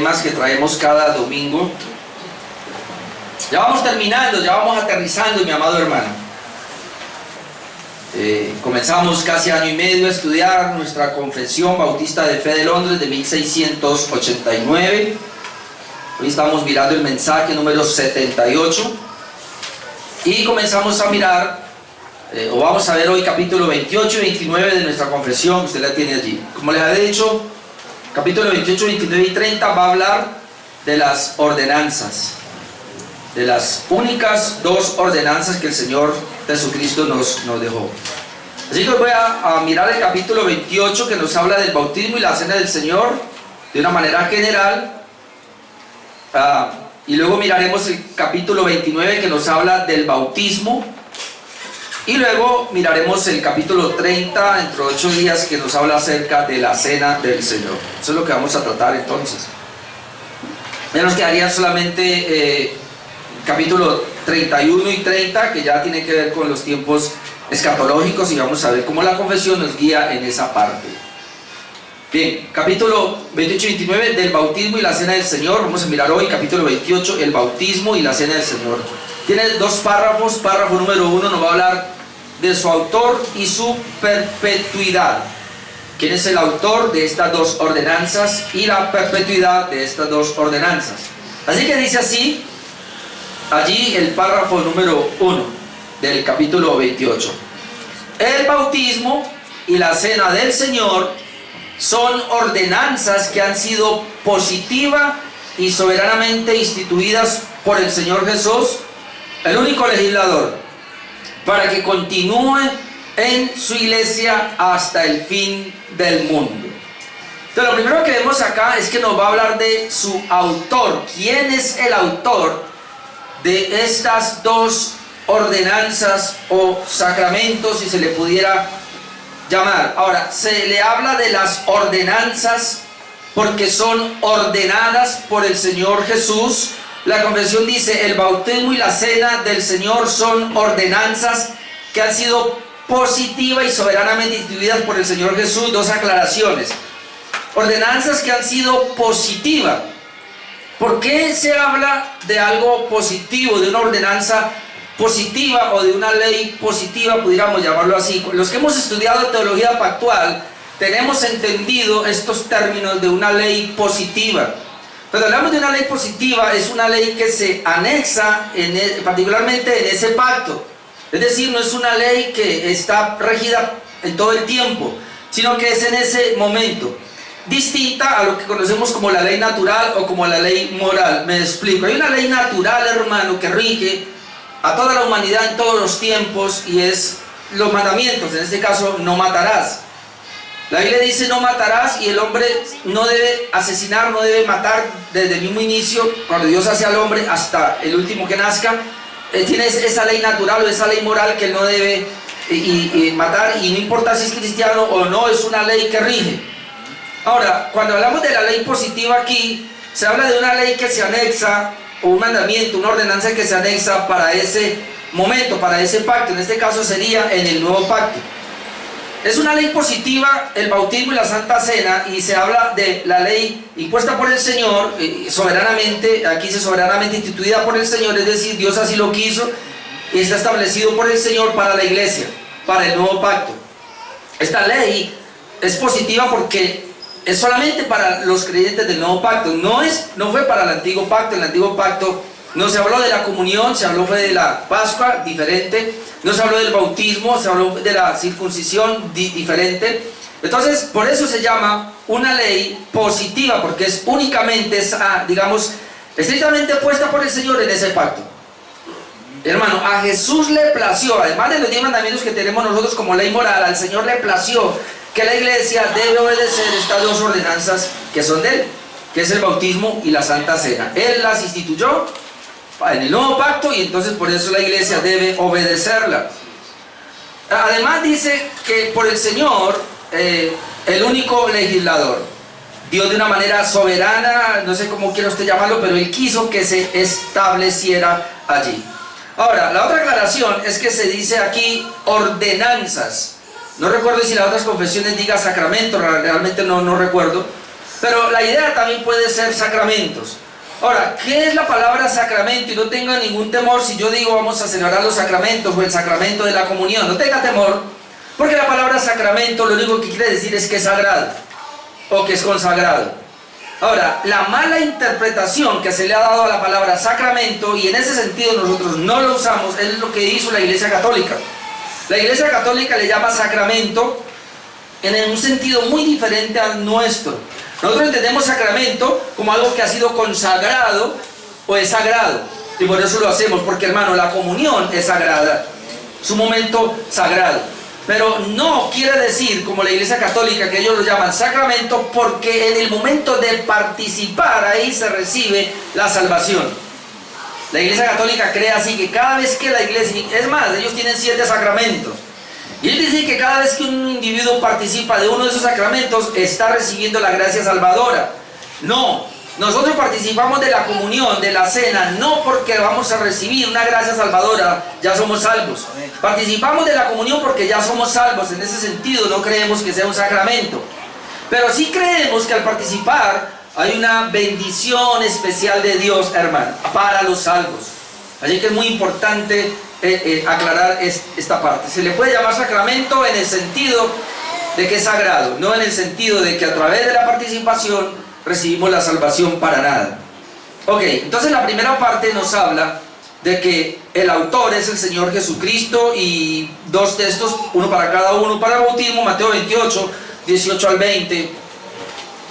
temas que traemos cada domingo. Ya vamos terminando, ya vamos aterrizando, mi amado hermano. Comenzamos casi año y medio a estudiar nuestra Confesión Bautista de Fe de Londres de 1689. Hoy estamos mirando el mensaje número 78 y comenzamos a mirar, o vamos a ver hoy capítulo 28 y 29 de nuestra confesión, usted la tiene allí. Como les había dicho, capítulo 28, 29 y 30 va a hablar de las ordenanzas, de las únicas dos ordenanzas que el Señor Jesucristo nos dejó. Así que voy a mirar el capítulo 28, que nos habla del bautismo y la cena del Señor de una manera general, y luego miraremos el capítulo 29, que nos habla del bautismo, y luego miraremos el capítulo 30 dentro de 8 días, que nos habla acerca de la cena del Señor. Eso es lo que vamos a tratar entonces. Ya nos quedaría solamente capítulo 31 y 30, que ya tiene que ver con los tiempos escatológicos, y vamos a ver cómo la confesión nos guía en esa parte. Bien, capítulo 28 y 29 del bautismo y la cena del Señor. Vamos a mirar hoy capítulo 28, el bautismo y la cena del Señor. Tiene dos párrafos. Párrafo número 1 nos va a hablar de su autor y su perpetuidad. ¿Quién es el autor de estas dos ordenanzas y la perpetuidad de estas dos ordenanzas? Así que dice así allí el párrafo número 1 del capítulo 28. El bautismo y la cena del Señor son ordenanzas que han sido positiva y soberanamente instituidas por el Señor Jesús, el único legislador, para que continúe en su iglesia hasta el fin del mundo. Entonces, lo primero que vemos acá es que nos va a hablar de su autor. ¿Quién es el autor de estas dos ordenanzas o sacramentos, si se le pudiera llamar? Ahora, se le habla de las ordenanzas porque son ordenadas por el Señor Jesús. La confesión dice: el bautismo y la cena del Señor son ordenanzas que han sido positivas y soberanamente instituidas por el Señor Jesús. Dos aclaraciones. Ordenanzas que han sido positivas. ¿Por qué se habla de algo positivo, de una ordenanza positiva o de una ley positiva, pudiéramos llamarlo así? Los que hemos estudiado teología pactual tenemos entendido estos términos de una ley positiva. Cuando hablamos de una ley positiva, es una ley que se anexa particularmente en ese pacto. Es decir, no es una ley que está regida en todo el tiempo, sino que es en ese momento. Distinta a lo que conocemos como la ley natural o como la ley moral. Me explico. Hay una ley natural, hermano, que rige a toda la humanidad en todos los tiempos, y es los mandamientos. En este caso, no matarás. La Biblia dice no matarás, y el hombre no debe asesinar, no debe matar desde el mismo inicio, cuando Dios hace al hombre, hasta el último que nazca. Tienes esa ley natural o esa ley moral que él no debe matar, y no importa si es cristiano o no, es una ley que rige. Ahora, cuando hablamos de la ley positiva aquí, se habla de una ley que se anexa, o un mandamiento, una ordenanza que se anexa para ese momento, para ese pacto. En este caso sería en el nuevo pacto. Es una ley positiva el bautismo y la Santa Cena, y se habla de la ley impuesta por el Señor, soberanamente, aquí dice soberanamente instituida por el Señor, es decir, Dios así lo quiso, y está establecido por el Señor para la iglesia, para el nuevo pacto. Esta ley es positiva porque es solamente para los creyentes del nuevo pacto. No fue para el antiguo pacto. En el antiguo pacto no se habló de la comunión, se habló de la Pascua, diferente. No se habló del bautismo, se habló de la circuncisión, diferente. Entonces, por eso se llama una ley positiva, porque es únicamente, digamos, estrictamente puesta por el Señor en ese pacto. Hermano, a Jesús le plació, además de los 10 mandamientos que tenemos nosotros como ley moral, al Señor le plació que la iglesia debe obedecer estas dos ordenanzas que son de él, que es el bautismo y la Santa Cena. Él las instituyó en el nuevo pacto, y entonces por eso la iglesia debe obedecerla. Además dice que por el Señor, el único legislador, Dios de una manera soberana, no sé cómo quiera usted llamarlo, pero Él quiso que se estableciera allí. Ahora, la otra aclaración es que se dice aquí ordenanzas. No recuerdo si las otras confesiones diga sacramento, realmente no recuerdo. Pero la idea también puede ser sacramentos. Ahora, ¿qué es la palabra sacramento? Y no tenga ningún temor si yo digo vamos a celebrar los sacramentos o el sacramento de la comunión. No tenga temor, porque la palabra sacramento lo único que quiere decir es que es sagrado o que es consagrado. Ahora, la mala interpretación que se le ha dado a la palabra sacramento, y en ese sentido nosotros no lo usamos, es lo que hizo la Iglesia Católica. La Iglesia Católica le llama sacramento en un sentido muy diferente al nuestro. Nosotros entendemos sacramento como algo que ha sido consagrado o es sagrado. Y por eso lo hacemos, porque hermano, la comunión es sagrada. Es un momento sagrado. Pero no quiere decir, como la Iglesia Católica, que ellos lo llaman sacramento, porque en el momento de participar ahí se recibe la salvación. La Iglesia Católica cree así, que cada vez que la Iglesia, es más, ellos tienen 7 sacramentos. Y él dice que cada vez que un individuo participa de uno de esos sacramentos, está recibiendo la gracia salvadora. No, nosotros participamos de la comunión, de la cena, no porque vamos a recibir una gracia salvadora, ya somos salvos. Participamos de la comunión porque ya somos salvos, en ese sentido no creemos que sea un sacramento. Pero sí creemos que al participar hay una bendición especial de Dios, hermano, para los salvos. Así que es muy importante aclarar esta parte. Se le puede llamar sacramento en el sentido de que es sagrado, no en el sentido de que a través de la participación recibimos la salvación para nada. Ok, entonces la primera parte nos habla de que el autor es el Señor Jesucristo, y 2 textos, uno para cada uno para el bautismo. Mateo 28, 18 al 20.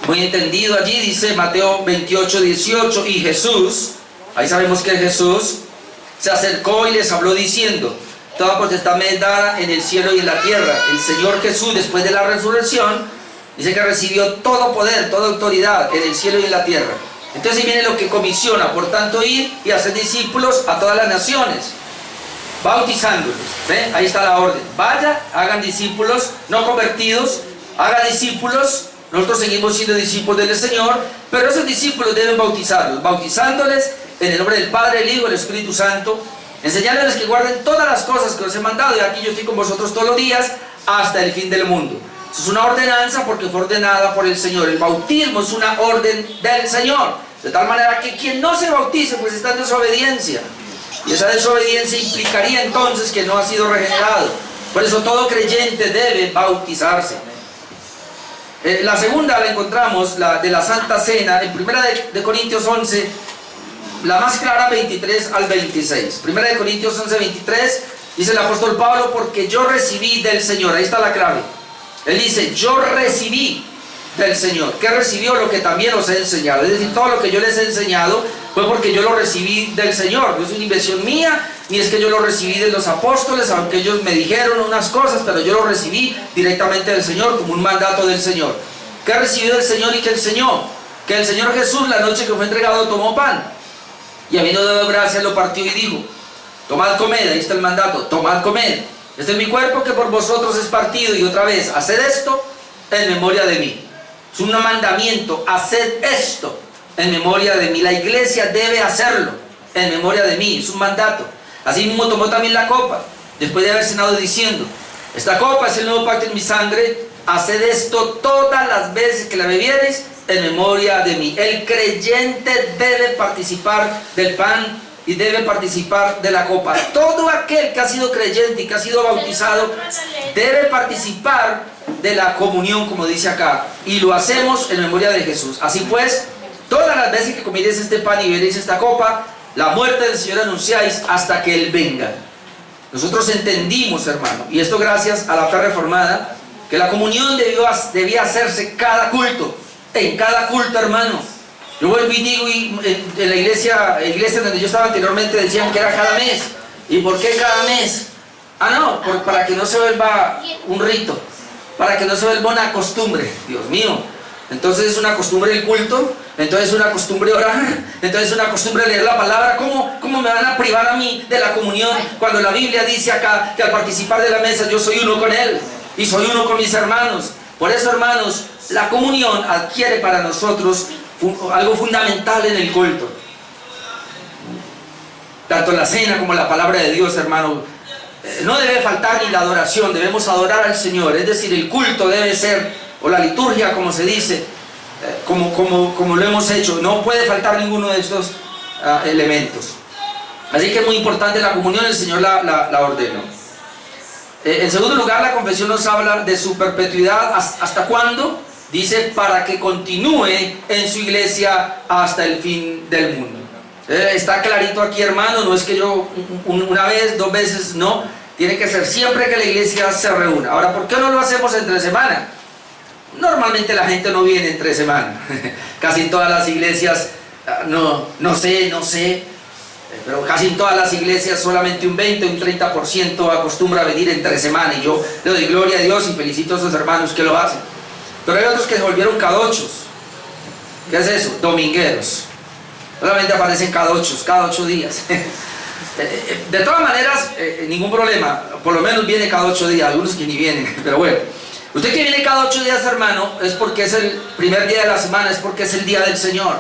Muy entendido allí, dice Mateo 28, 18, y Jesús, ahí sabemos que es Jesús, se acercó y les habló diciendo: toda potestad me es dada en el cielo y en la tierra. El Señor Jesús, después de la resurrección, dice que recibió todo poder, toda autoridad en el cielo y en la tierra. Entonces viene lo que comisiona: por tanto, ir y hacer discípulos a todas las naciones, bautizándolos. ¿Ve? Ahí está la orden. Vaya, hagan discípulos no convertidos, haga discípulos. Nosotros seguimos siendo discípulos del Señor, pero esos discípulos deben bautizarlos, bautizándoles en el nombre del Padre, el Hijo y el Espíritu Santo, enseñándoles que guarden todas las cosas que os he mandado, y aquí yo estoy con vosotros todos los días hasta el fin del mundo. Eso es una ordenanza porque fue ordenada por el Señor. El bautismo es una orden del Señor, de tal manera que quien no se bautice pues está en desobediencia, y esa desobediencia implicaría entonces que no ha sido regenerado. Por eso todo creyente debe bautizarse. La segunda la encontramos, la de la Santa Cena, en 1 de Corintios 11, la más clara, 23 al 26. 1 de Corintios 11, 23, dice el apóstol Pablo: porque yo recibí del Señor. Ahí está la clave. Él dice: yo recibí del Señor. ¿Qué recibió? Lo que también os he enseñado. Es decir, todo lo que yo les he enseñado fue porque yo lo recibí del Señor. No es una invención mía, ni es que yo lo recibí de los apóstoles, aunque ellos me dijeron unas cosas, pero yo lo recibí directamente del Señor, como un mandato del Señor. ¿Qué recibió del Señor y qué enseñó? Que el Señor Jesús, la noche que fue entregado, tomó pan, y habiendo dado gracias, lo partió y dijo: tomad, comed. Ahí está el mandato: tomad, comed. Este es mi cuerpo que por vosotros es partido. Y otra vez: haced esto en memoria de mí. Es un mandamiento: haced esto en memoria de mí. La iglesia debe hacerlo en memoria de mí. Es un mandato. Así mismo tomó también la copa, después de haber cenado, diciendo: esta copa es el nuevo pacto en mi sangre. Haced esto todas las veces que la bebiereis en memoria de mí. El creyente debe participar del pan y debe participar de la copa. Todo aquel que ha sido creyente y que ha sido bautizado debe participar de la comunión, como dice acá, y lo hacemos en memoria de Jesús. Así pues, todas las veces que comiereis este pan y beberéis esta copa, la muerte del Señor anunciáis hasta que Él venga. Nosotros entendimos, hermano, y esto gracias a la fe reformada, que la comunión debía hacerse cada culto. En cada culto, hermano. Yo vuelvo y digo, en la iglesia donde yo estaba anteriormente decían que era cada mes. ¿Y por qué cada mes? Ah, no, para que no se vuelva un rito, para que no se vuelva una costumbre. Dios mío. Entonces es una costumbre el culto, entonces es una costumbre orar, entonces es una costumbre leer la palabra. ¿Cómo me van a privar a mí de la comunión cuando la Biblia dice acá que al participar de la mesa yo soy uno con Él y soy uno con mis hermanos? Por eso, hermanos, la comunión adquiere para nosotros algo fundamental en el culto. Tanto la cena como la palabra de Dios, hermano, no debe faltar ni la adoración. Debemos adorar al Señor, es decir, el culto debe ser, o la liturgia como se dice, como lo hemos hecho. No puede faltar ninguno de estos elementos. Así que es muy importante la comunión, el Señor la ordenó. En segundo lugar, la confesión nos habla de su perpetuidad. ¿Hasta cuándo? Dice, para que continúe en su iglesia hasta el fin del mundo. Está clarito aquí, hermano, no es que yo una vez, 2 veces, no. Tiene que ser siempre que la iglesia se reúna. Ahora, ¿por qué no lo hacemos entre semana? Normalmente la gente no viene entre semana. Casi en todas las iglesias, no sé, pero casi en todas las iglesias solamente un 20 o un 30% acostumbra a venir entre semana. Y yo le doy gloria a Dios y felicito a esos hermanos que lo hacen. Pero hay otros que se volvieron cadochos. ¿Qué es eso? Domingueros. Solamente aparecen cadochos, cada 8 días. De todas maneras, ningún problema. Por lo menos viene cada 8 días, algunos que ni vienen. Pero bueno, usted que viene cada 8 días, hermano, es porque es el primer día de la semana, es porque es el día del Señor.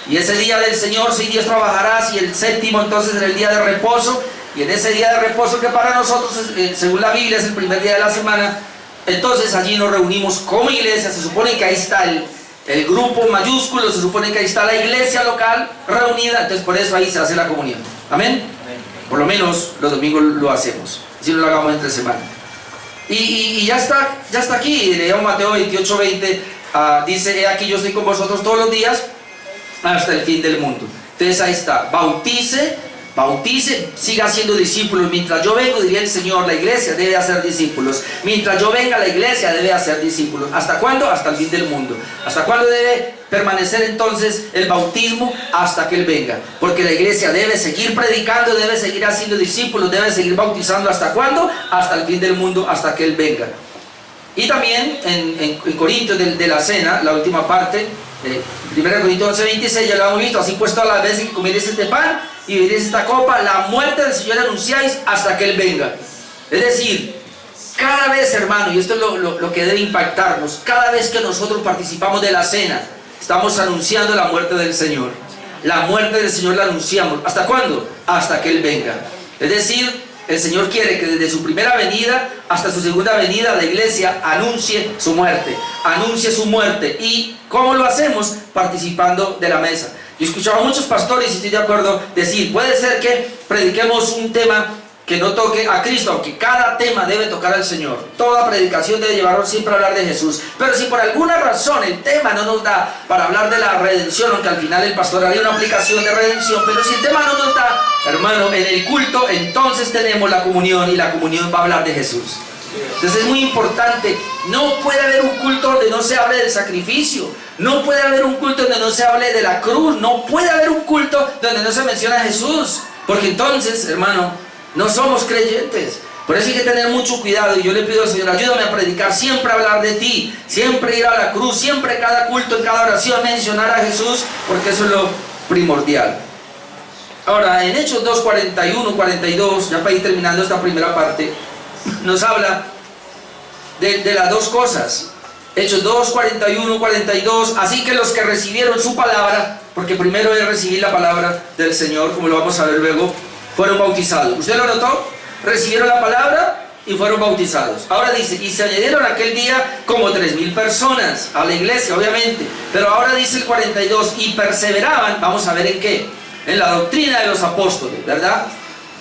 Y ese día del Señor, 6 días trabajarás, y el séptimo entonces en el día de reposo. Y en ese día de reposo, que para nosotros, según la Biblia, es el primer día de la semana, entonces allí nos reunimos como iglesia. Se supone que ahí está el grupo mayúsculo, se supone que ahí está la iglesia local reunida. Entonces por eso ahí se hace la comunión. Amén. Por lo menos los domingos lo hacemos, si no lo hagamos entre semana. Y ya está aquí. Leemos Mateo 28:20, dice: he aquí yo estoy con vosotros todos los días hasta el fin del mundo. Entonces ahí está, bautice, siga siendo discípulos. Mientras yo vengo, diría el Señor, la iglesia debe hacer discípulos. Mientras yo venga, la iglesia debe hacer discípulos. ¿Hasta cuándo? Hasta el fin del mundo. ¿Hasta cuándo debe permanecer entonces el bautismo? Hasta que Él venga. Porque la iglesia debe seguir predicando, debe seguir haciendo discípulos, debe seguir bautizando. ¿Hasta cuándo? Hasta el fin del mundo, hasta que Él venga. Y también en Corintios de la cena, la última parte, 1 Corintios 11:26, ya lo hemos visto: así pues todas las veces que comiereis este pan y beberéis esta copa, la muerte del Señor anunciáis hasta que Él venga. Es decir, cada vez, hermano, y esto es lo que debe impactarnos, cada vez que nosotros participamos de la cena, estamos anunciando la muerte del Señor. La muerte del Señor la anunciamos. ¿Hasta cuándo? Hasta que Él venga. Es decir, el Señor quiere que desde su primera venida hasta su segunda venida la iglesia anuncie su muerte. Anuncie su muerte. ¿Y cómo lo hacemos? Participando de la mesa. Yo he escuchado a muchos pastores, y estoy de acuerdo, decir: puede ser que prediquemos un tema que no toque a Cristo, aunque cada tema debe tocar al Señor. Toda predicación debe llevarnos siempre a hablar de Jesús. Pero si por alguna razón el tema no nos da para hablar de la redención, aunque al final el pastor haría una aplicación de redención, pero si el tema no nos da, hermano, en el culto, entonces tenemos la comunión, y la comunión va a hablar de Jesús. Entonces es muy importante. No puede haber un culto donde no se hable del sacrificio. No puede haber un culto donde no se hable de la cruz. No puede haber un culto donde no se menciona a Jesús. Porque entonces, hermano, no somos creyentes. Por eso hay que tener mucho cuidado. Y yo le pido al Señor: ayúdame a predicar, siempre a hablar de ti, siempre ir a la cruz, siempre cada culto, en cada oración mencionar a Jesús, porque eso es lo primordial. Ahora, en Hechos 2, 41, 42, ya para ir terminando esta primera parte, nos habla de las dos cosas. Hechos 2, 41, 42. Así que los que recibieron su palabra, porque primero es recibir la palabra del Señor, como lo vamos a ver luego, fueron bautizados. ¿Usted lo notó? Recibieron la palabra y fueron bautizados. Ahora dice: y se añadieron aquel día como 3,000 personas a la iglesia, obviamente. Pero ahora dice el 42: y perseveraban, vamos a ver en qué, en la doctrina de los apóstoles, ¿verdad?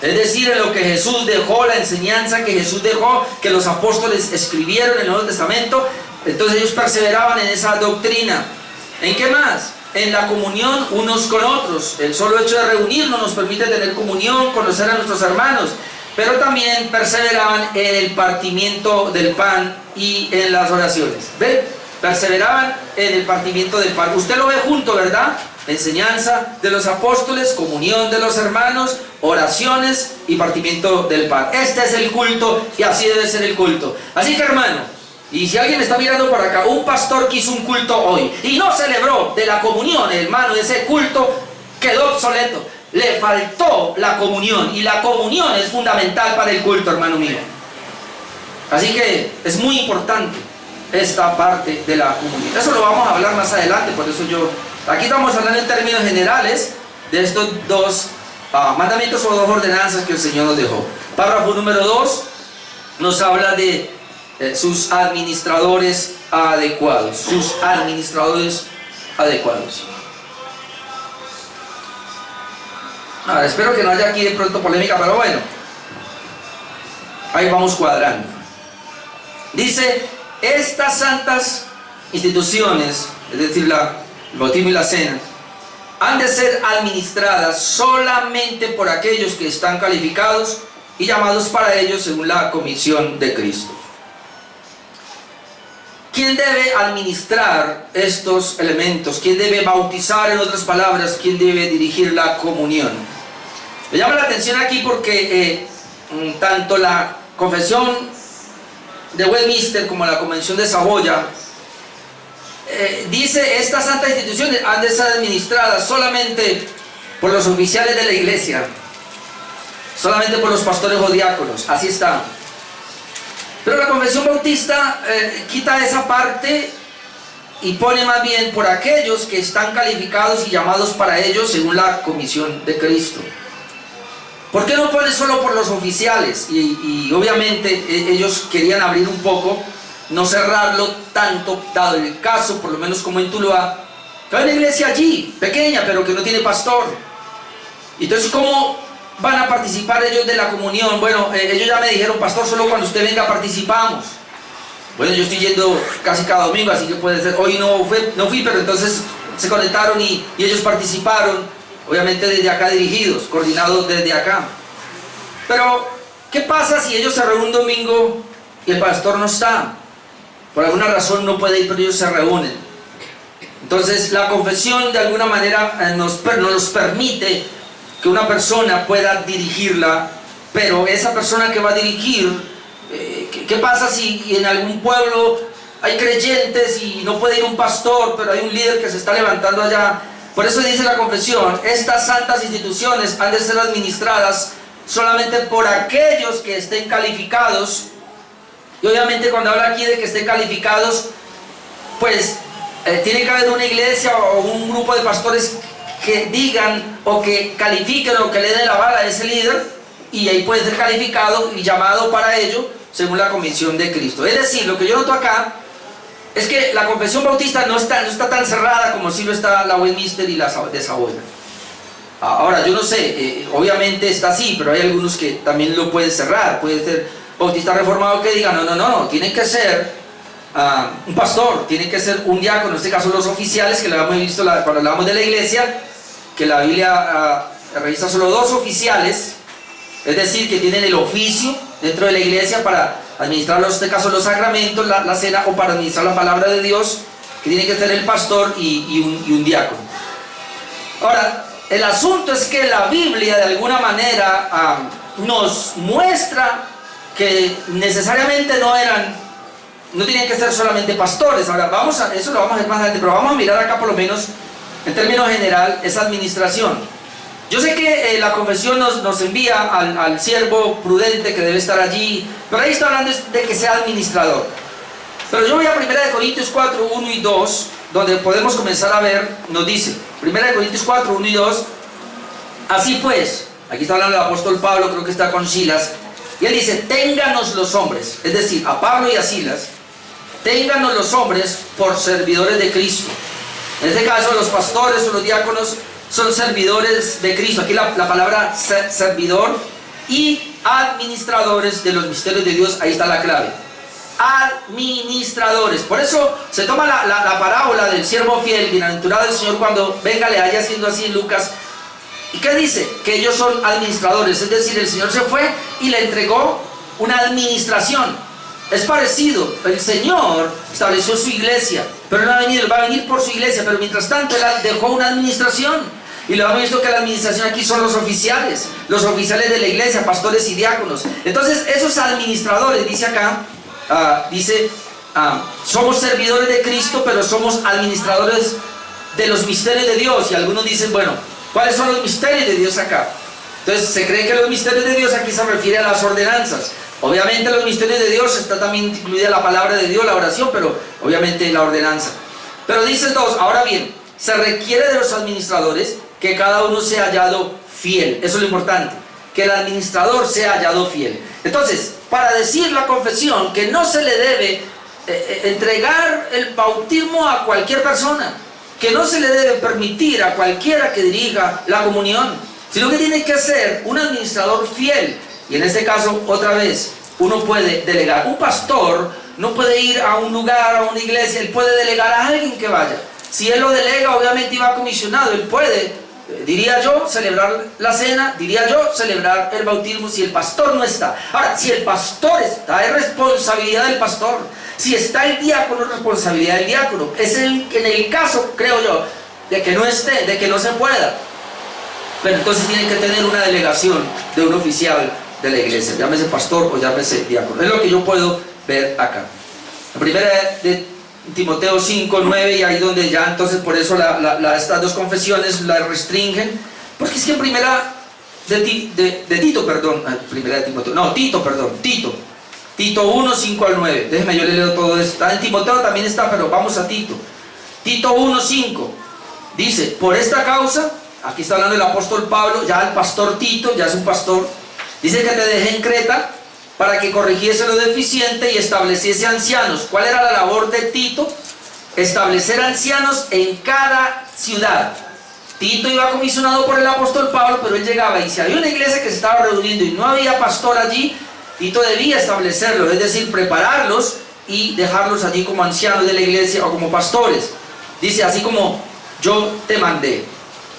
Es decir, en lo que Jesús dejó, la enseñanza que Jesús dejó, que los apóstoles escribieron en el Nuevo Testamento. Entonces ellos perseveraban en esa doctrina. ¿En qué más? En la comunión unos con otros. El solo hecho de reunirnos nos permite tener comunión, conocer a nuestros hermanos. Pero también perseveraban en el partimiento del pan y en las oraciones. ¿Ven? Perseveraban en el partimiento del pan. Usted lo ve junto, ¿verdad? Enseñanza de los apóstoles, comunión de los hermanos, oraciones y partimiento del pan. Este es el culto, y así debe ser el culto. Así que, hermano, y si alguien está mirando por acá, un pastor que hizo un culto hoy y no celebró de la comunión, hermano, ese culto quedó obsoleto. Le faltó la comunión, y la comunión es fundamental para el culto, hermano mío. Así que es muy importante esta parte de la comunión. Eso lo vamos a hablar más adelante, por eso aquí estamos hablando en términos generales de estos dos mandamientos o dos ordenanzas que el Señor nos dejó. Párrafo número 2 nos habla de sus administradores adecuados. Sus administradores adecuados. Ahora, espero que no haya aquí de pronto polémica, pero bueno, ahí vamos cuadrando. Dice, estas santas instituciones, es decir, el bautismo y la cena, han de ser administradas solamente por aquellos que están calificados y llamados para ello según la comisión de Cristo. ¿Quién debe administrar estos elementos? ¿Quién debe bautizar, en otras palabras? ¿Quién debe dirigir la comunión? Me llama la atención aquí porque tanto la confesión de Westminster como la convención de Saboya dice, estas santas instituciones han de ser administradas solamente por los oficiales de la iglesia, solamente por los pastores o diáconos, así está. Pero la confesión bautista quita esa parte y pone más bien por aquellos que están calificados y llamados para ello según la comisión de Cristo. ¿Por qué no pone solo por los oficiales? Y obviamente ellos querían abrir un poco, no cerrarlo tanto, dado el caso, por lo menos como en Tuluá, que hay una iglesia allí, pequeña, pero que no tiene pastor. Entonces, ¿cómo van a participar ellos de la comunión? Bueno, ellos ya me dijeron, pastor, solo cuando usted venga participamos. Bueno, yo estoy yendo casi cada domingo, así que puede ser, hoy no fui, pero entonces se conectaron y ellos participaron, obviamente desde acá dirigidos, coordinados desde acá. Pero, ¿qué pasa si ellos se reúnen un domingo y el pastor no está? Por alguna razón no puede ir, pero ellos se reúnen. Entonces, la confesión de alguna manera nos permite que una persona pueda dirigirla, pero esa persona que va a dirigir, ¿qué pasa si en algún pueblo hay creyentes y no puede ir un pastor, pero hay un líder que se está levantando allá? Por eso dice la confesión, estas santas instituciones han de ser administradas solamente por aquellos que estén calificados. Y obviamente cuando habla aquí de que estén calificados, pues tiene que haber una iglesia o un grupo de pastores que digan o que califiquen o que le den la bala a ese líder, y ahí puede ser calificado y llamado para ello según la comisión de Cristo. Es decir, lo que yo noto acá es que la confesión bautista no está tan cerrada como si lo está la Westminster y la de Saboya. Ahora, yo no sé, obviamente está así, pero hay algunos que también lo pueden cerrar. Puede ser bautista reformado que diga, no, tiene que ser un pastor, tiene que ser un diácono, en este caso los oficiales, que lo hemos visto cuando hablamos de la iglesia, que la Biblia registra solo 2 oficiales, es decir, que tienen el oficio dentro de la iglesia para administrar, en este caso, los sacramentos, la cena, o para administrar la palabra de Dios, que tiene que ser el pastor y un diácono. Ahora, el asunto es que la Biblia de alguna manera nos muestra que necesariamente no tienen que ser solamente pastores. Ahora, eso lo vamos a ver más adelante, pero vamos a mirar acá por lo menos, en términos general, esa administración. Yo sé que la confesión nos envía al siervo prudente que debe estar allí, pero ahí está hablando de que sea administrador. Pero yo voy a 1 Corintios 4, 1 y 2, donde podemos comenzar a ver, nos dice, 1 Corintios 4, 1 y 2, así pues, aquí está hablando el apóstol Pablo, creo que está con Silas, y él dice, ténganos los hombres, es decir, a Pablo y a Silas, ténganos los hombres por servidores de Cristo. En este caso, los pastores o los diáconos son servidores de Cristo. Aquí la palabra servidor, y administradores de los misterios de Dios, ahí está la clave. Administradores. Por eso se toma la parábola del siervo fiel, bienaventurado del Señor, cuando venga le haya haciendo así en Lucas. ¿Y qué dice? Que ellos son administradores, es decir, el Señor se fue y le entregó una administración. Es parecido, el Señor estableció su iglesia, pero no va a venir, Él va a venir por su iglesia, pero mientras tanto Él dejó una administración. Y lo hemos visto que la administración aquí son los oficiales de la iglesia, pastores y diáconos. Entonces, esos administradores, dice acá, somos servidores de Cristo, pero somos administradores de los misterios de Dios. Y algunos dicen, bueno, ¿cuáles son los misterios de Dios acá? Entonces, se cree que los misterios de Dios aquí se refiere a las ordenanzas. Obviamente los misterios de Dios está también incluida la palabra de Dios, la oración, pero obviamente la ordenanza. Pero dicen todos, ahora bien, se requiere de los administradores que cada uno sea hallado fiel. Eso es lo importante, que el administrador sea hallado fiel. Entonces, para decir la confesión que no se le debe entregar el bautismo a cualquier persona, que no se le debe permitir a cualquiera que dirija la comunión, sino que tiene que ser un administrador fiel. Y en este caso, otra vez, uno puede delegar. Un pastor no puede ir a un lugar, a una iglesia, él puede delegar a alguien que vaya. Si él lo delega, obviamente iba comisionado, él puede, diría yo, celebrar la cena, diría yo, celebrar el bautismo si el pastor no está. Ahora, si el pastor está, es responsabilidad del pastor. Si está el diácono, es responsabilidad del diácono. Es en el caso, creo yo, de que no esté, de que no se pueda. Pero entonces tienen que tener una delegación de un oficial de la iglesia, llámese pastor o llámese diácono. Es lo que yo puedo ver acá. La primera de Timoteo 5, 9, y ahí donde ya entonces por eso estas dos confesiones la restringen, porque es que en primera de Tito, perdón, primera de Timoteo, no, Tito 1, 5 al 9, déjeme yo le leo todo esto, está en Timoteo también está, pero vamos a Tito 1, 5, dice, por esta causa, aquí está hablando el apóstol Pablo, ya el pastor Tito, ya es un pastor, dice que te dejé en Creta para que corrigiese lo deficiente y estableciese ancianos. ¿Cuál era la labor de Tito? Establecer ancianos en cada ciudad. Tito iba comisionado por el apóstol Pablo, pero él llegaba y si había una iglesia que se estaba reuniendo y no había pastor allí, Tito debía establecerlos, es decir, prepararlos y dejarlos allí como ancianos de la iglesia o como pastores. Dice, así como yo te mandé.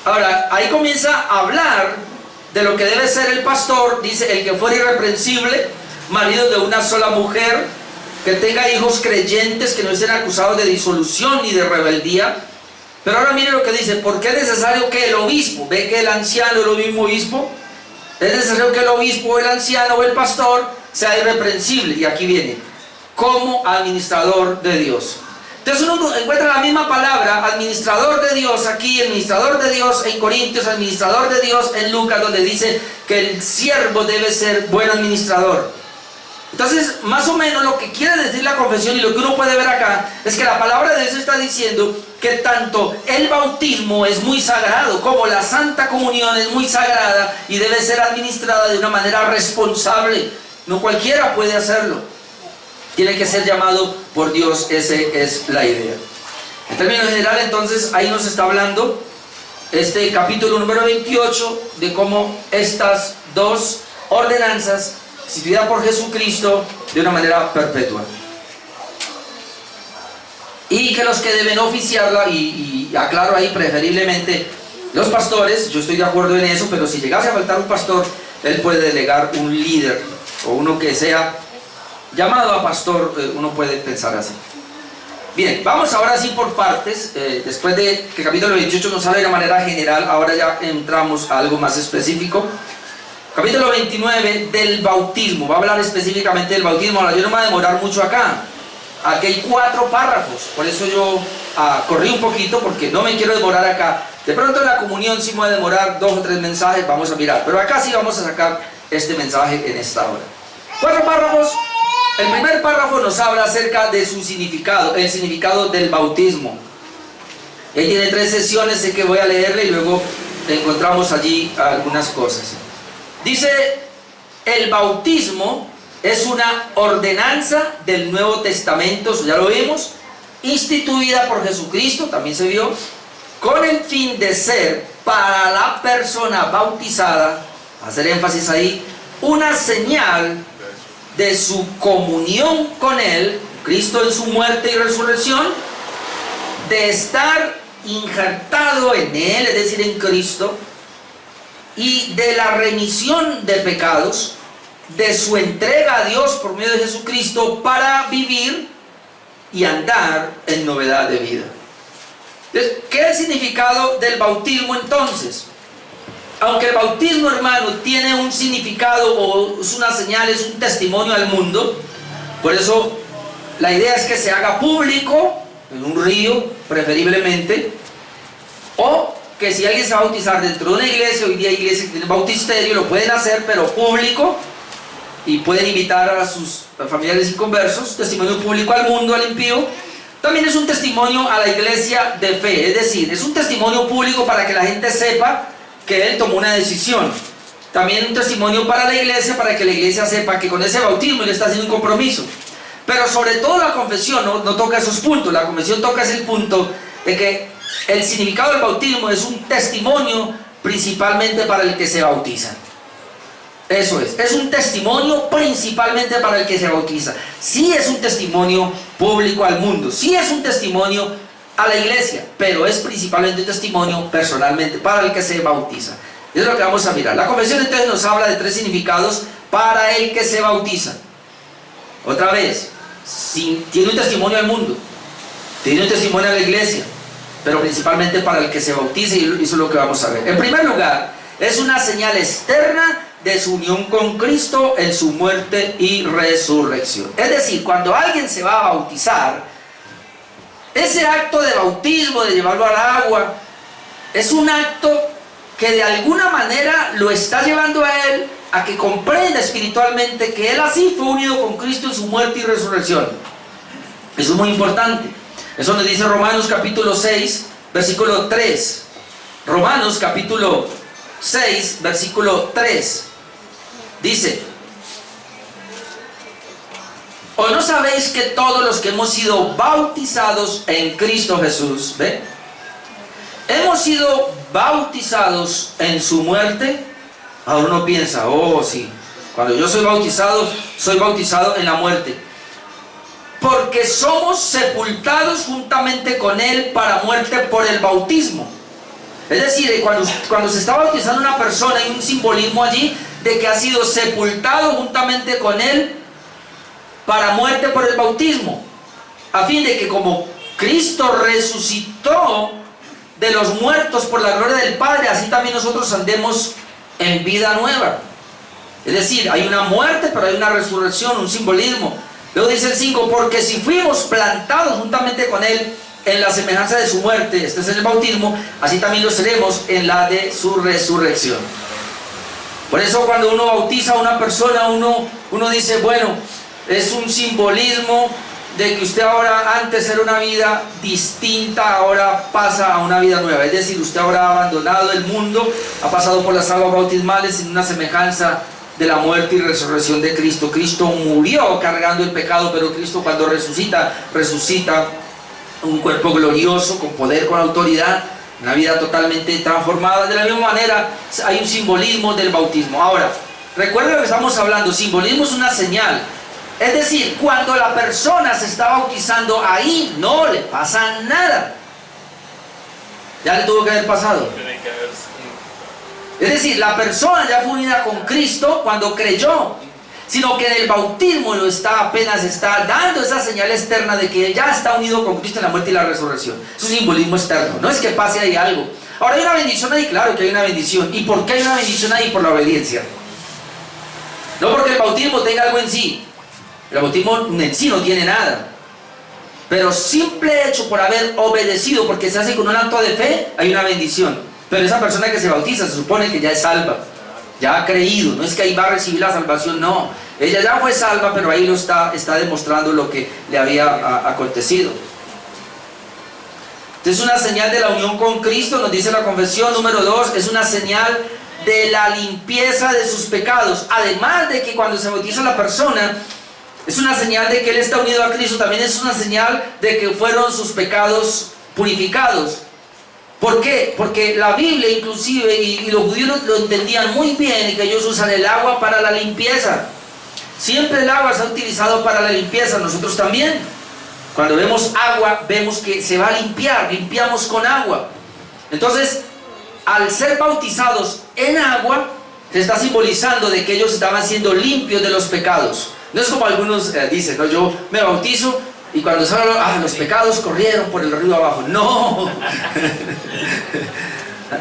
Ahora, ahí comienza a hablar de lo que debe ser el pastor. Dice, el que fuera irreprensible, marido de una sola mujer, que tenga hijos creyentes, que no estén acusados de disolución ni de rebeldía. Pero ahora mire lo que dice, porque es necesario que el obispo, ve que el anciano es lo mismo obispo, es necesario que el obispo o el anciano o el pastor sea irreprensible, y aquí viene, como administrador de Dios. Entonces uno encuentra la misma palabra, administrador de Dios aquí, administrador de Dios en Corintios, administrador de Dios en Lucas, donde dice que el siervo debe ser buen administrador. Entonces, más o menos lo que quiere decir la confesión y lo que uno puede ver acá, es que la palabra de Dios está diciendo que tanto el bautismo es muy sagrado, como la Santa Comunión es muy sagrada y debe ser administrada de una manera responsable. No cualquiera puede hacerlo. Tiene que ser llamado por Dios, esa es la idea. En términos generales, entonces, ahí nos está hablando este capítulo número 28 de cómo estas dos ordenanzas, instituidas por Jesucristo de una manera perpetua. Y que los que deben oficiarla, y aclaro ahí preferiblemente los pastores, yo estoy de acuerdo en eso, pero si llegase a faltar un pastor, él puede delegar un líder o uno que sea llamado a pastor, uno puede pensar así. Bien, vamos ahora sí por partes. Después de que el capítulo 28 nos habla de una manera general, ahora ya entramos a algo más específico. Capítulo 29 del bautismo, va a hablar específicamente del bautismo. Ahora yo no me voy a demorar mucho acá. Aquí hay 4 párrafos, por eso yo corrí un poquito, porque no me quiero demorar acá. De pronto en la comunión sí me voy a demorar 2 o 3 mensajes, vamos a mirar, pero acá sí vamos a sacar este mensaje en esta hora. 4 párrafos. El primer párrafo nos habla acerca de su significado, el significado del bautismo. Él tiene 3 sesiones, sé que voy a leerle y luego encontramos allí algunas cosas. Dice, el bautismo es una ordenanza del Nuevo Testamento, eso ya lo vimos, instituida por Jesucristo, también se vio, con el fin de ser para la persona bautizada, hacer énfasis ahí, una señal de su comunión con Él, Cristo en su muerte y resurrección, de estar injertado en Él, es decir, en Cristo, y de la remisión de pecados, de su entrega a Dios por medio de Jesucristo para vivir y andar en novedad de vida. Entonces, ¿qué es el significado del bautismo entonces? Aunque el bautismo, hermano, tiene un significado o es una señal, es un testimonio al mundo, por eso la idea es que se haga público, en un río preferiblemente, o que si alguien se va a bautizar dentro de una iglesia, hoy día hay iglesias que tienen bautisterio, lo pueden hacer, pero público, y pueden invitar a sus familiares inconversos, testimonio público al mundo, al impío. También es un testimonio a la iglesia de fe, es decir, es un testimonio público para que la gente sepa que él tomó una decisión. También un testimonio para la iglesia, para que la iglesia sepa que con ese bautismo él está haciendo un compromiso. Pero sobre todo la confesión no toca esos puntos. La confesión toca ese punto de que el significado del bautismo es un testimonio principalmente para el que se bautiza. Eso es un testimonio principalmente para el que se bautiza. Sí es un testimonio público al mundo, sí es un testimonio a la iglesia, pero es principalmente un testimonio personalmente para el que se bautiza. Eso es lo que vamos a mirar. La confesión entonces nos habla de 3 significados para el que se bautiza. Otra vez, tiene un testimonio al mundo, tiene un testimonio a la iglesia, pero principalmente para el que se bautiza, y eso es lo que vamos a ver. En primer lugar, es una señal externa de su unión con Cristo en su muerte y resurrección. Es decir, cuando alguien se va a bautizar, ese acto de bautismo, de llevarlo al agua, es un acto que de alguna manera lo está llevando a él a que comprenda espiritualmente que él así fue unido con Cristo en su muerte y resurrección. Eso es muy importante. Eso nos dice Romanos capítulo 6, versículo 3. Romanos capítulo 6, versículo 3. Dice: ¿o no sabéis que todos los que hemos sido bautizados en Cristo Jesús, ¿ve?, hemos sido bautizados en su muerte? Ahora uno piensa, oh sí, cuando yo soy bautizado en la muerte. Porque somos sepultados juntamente con Él para muerte por el bautismo. Es decir, cuando se está bautizando una persona, hay un simbolismo allí de que ha sido sepultado juntamente con Él para muerte por el bautismo, a fin de que como Cristo resucitó de los muertos por la gloria del Padre, así también nosotros andemos en vida nueva. Es decir, hay una muerte, pero hay una resurrección, un simbolismo. Luego dice el 5, porque si fuimos plantados juntamente con Él en la semejanza de su muerte, este es el bautismo, así también lo seremos en la de su resurrección. Por eso cuando uno bautiza a una persona, uno dice, bueno, es un simbolismo de que usted ahora, antes era una vida distinta, ahora pasa a una vida nueva. Es decir, usted ahora ha abandonado el mundo, ha pasado por las aguas bautismales en una semejanza de la muerte y resurrección de Cristo. Cristo murió cargando el pecado, pero Cristo cuando resucita un cuerpo glorioso, con poder, con autoridad, una vida totalmente transformada. De la misma manera hay un simbolismo del bautismo. Ahora, recuerden lo que estamos hablando, simbolismo es una señal. Es decir, cuando la persona se está bautizando, ahí no le pasa nada. Ya le tuvo que haber pasado. Es decir, la persona ya fue unida con Cristo cuando creyó, sino que en el bautismo apenas está dando esa señal externa de que ya está unido con Cristo en la muerte y la resurrección. Es un simbolismo externo, no es que pase ahí algo. Ahora, hay una bendición ahí, claro que hay una bendición. ¿Y por qué hay una bendición ahí? Por la obediencia. No porque el bautismo tenga algo en sí. El bautismo en sí no tiene nada. Pero simple hecho por haber obedecido, porque se hace con un acto de fe, hay una bendición. Pero esa persona que se bautiza se supone que ya es salva, ya ha creído, no es que ahí va a recibir la salvación, no. Ella ya fue salva, pero ahí lo está demostrando lo que le había acontecido. Entonces, una señal de la unión con Cristo, nos dice la confesión. Número 2, es una señal de la limpieza de sus pecados. Además de que cuando se bautiza la persona, es una señal de que él está unido a Cristo, también es una señal de que fueron sus pecados purificados. ¿Por qué? Porque la Biblia inclusive, y los judíos lo entendían muy bien, y que ellos usan el agua para la limpieza. Siempre el agua se ha utilizado para la limpieza, nosotros también. Cuando vemos agua, vemos que se va a limpiar, limpiamos con agua. Entonces, al ser bautizados en agua, se está simbolizando de que ellos estaban siendo limpios de los pecados. No es como algunos dicen, ¿no? Yo me bautizo y cuando salgo, los pecados corrieron por el río abajo. No,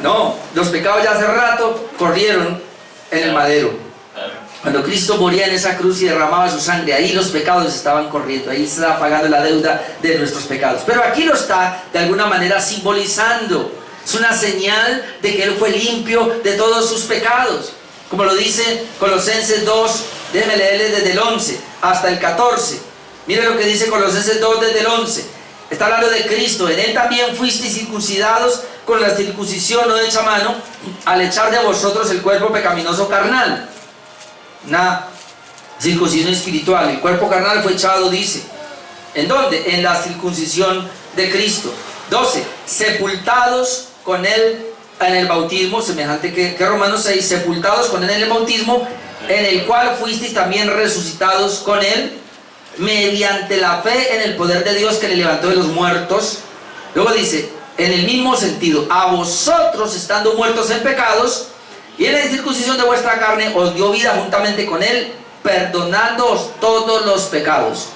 no, los pecados ya hace rato corrieron en el madero. Cuando Cristo moría en esa cruz y derramaba su sangre, ahí los pecados estaban corriendo, ahí se estaba pagando la deuda de nuestros pecados. Pero aquí lo está de alguna manera simbolizando. Es una señal de que Él fue limpio de todos sus pecados. Como lo dice Colosenses 2, déjenme leerles desde el 11 hasta el 14. Miren lo que dice Colosenses 2 desde el 11. Está hablando de Cristo. En Él también fuisteis circuncidados con la circuncisión no hecha a mano, al echar de vosotros el cuerpo pecaminoso carnal. Una circuncisión espiritual. El cuerpo carnal fue echado, dice. ¿En dónde? En la circuncisión de Cristo, 12. Sepultados con Él en el bautismo, semejante que Romanos 6, sepultados con Él en el bautismo, en el cual fuisteis también resucitados con Él, mediante la fe en el poder de Dios que le levantó de los muertos. Luego dice, en el mismo sentido, a vosotros estando muertos en pecados, y en la incircuncisión de vuestra carne os dio vida juntamente con Él, perdonándoos todos los pecados.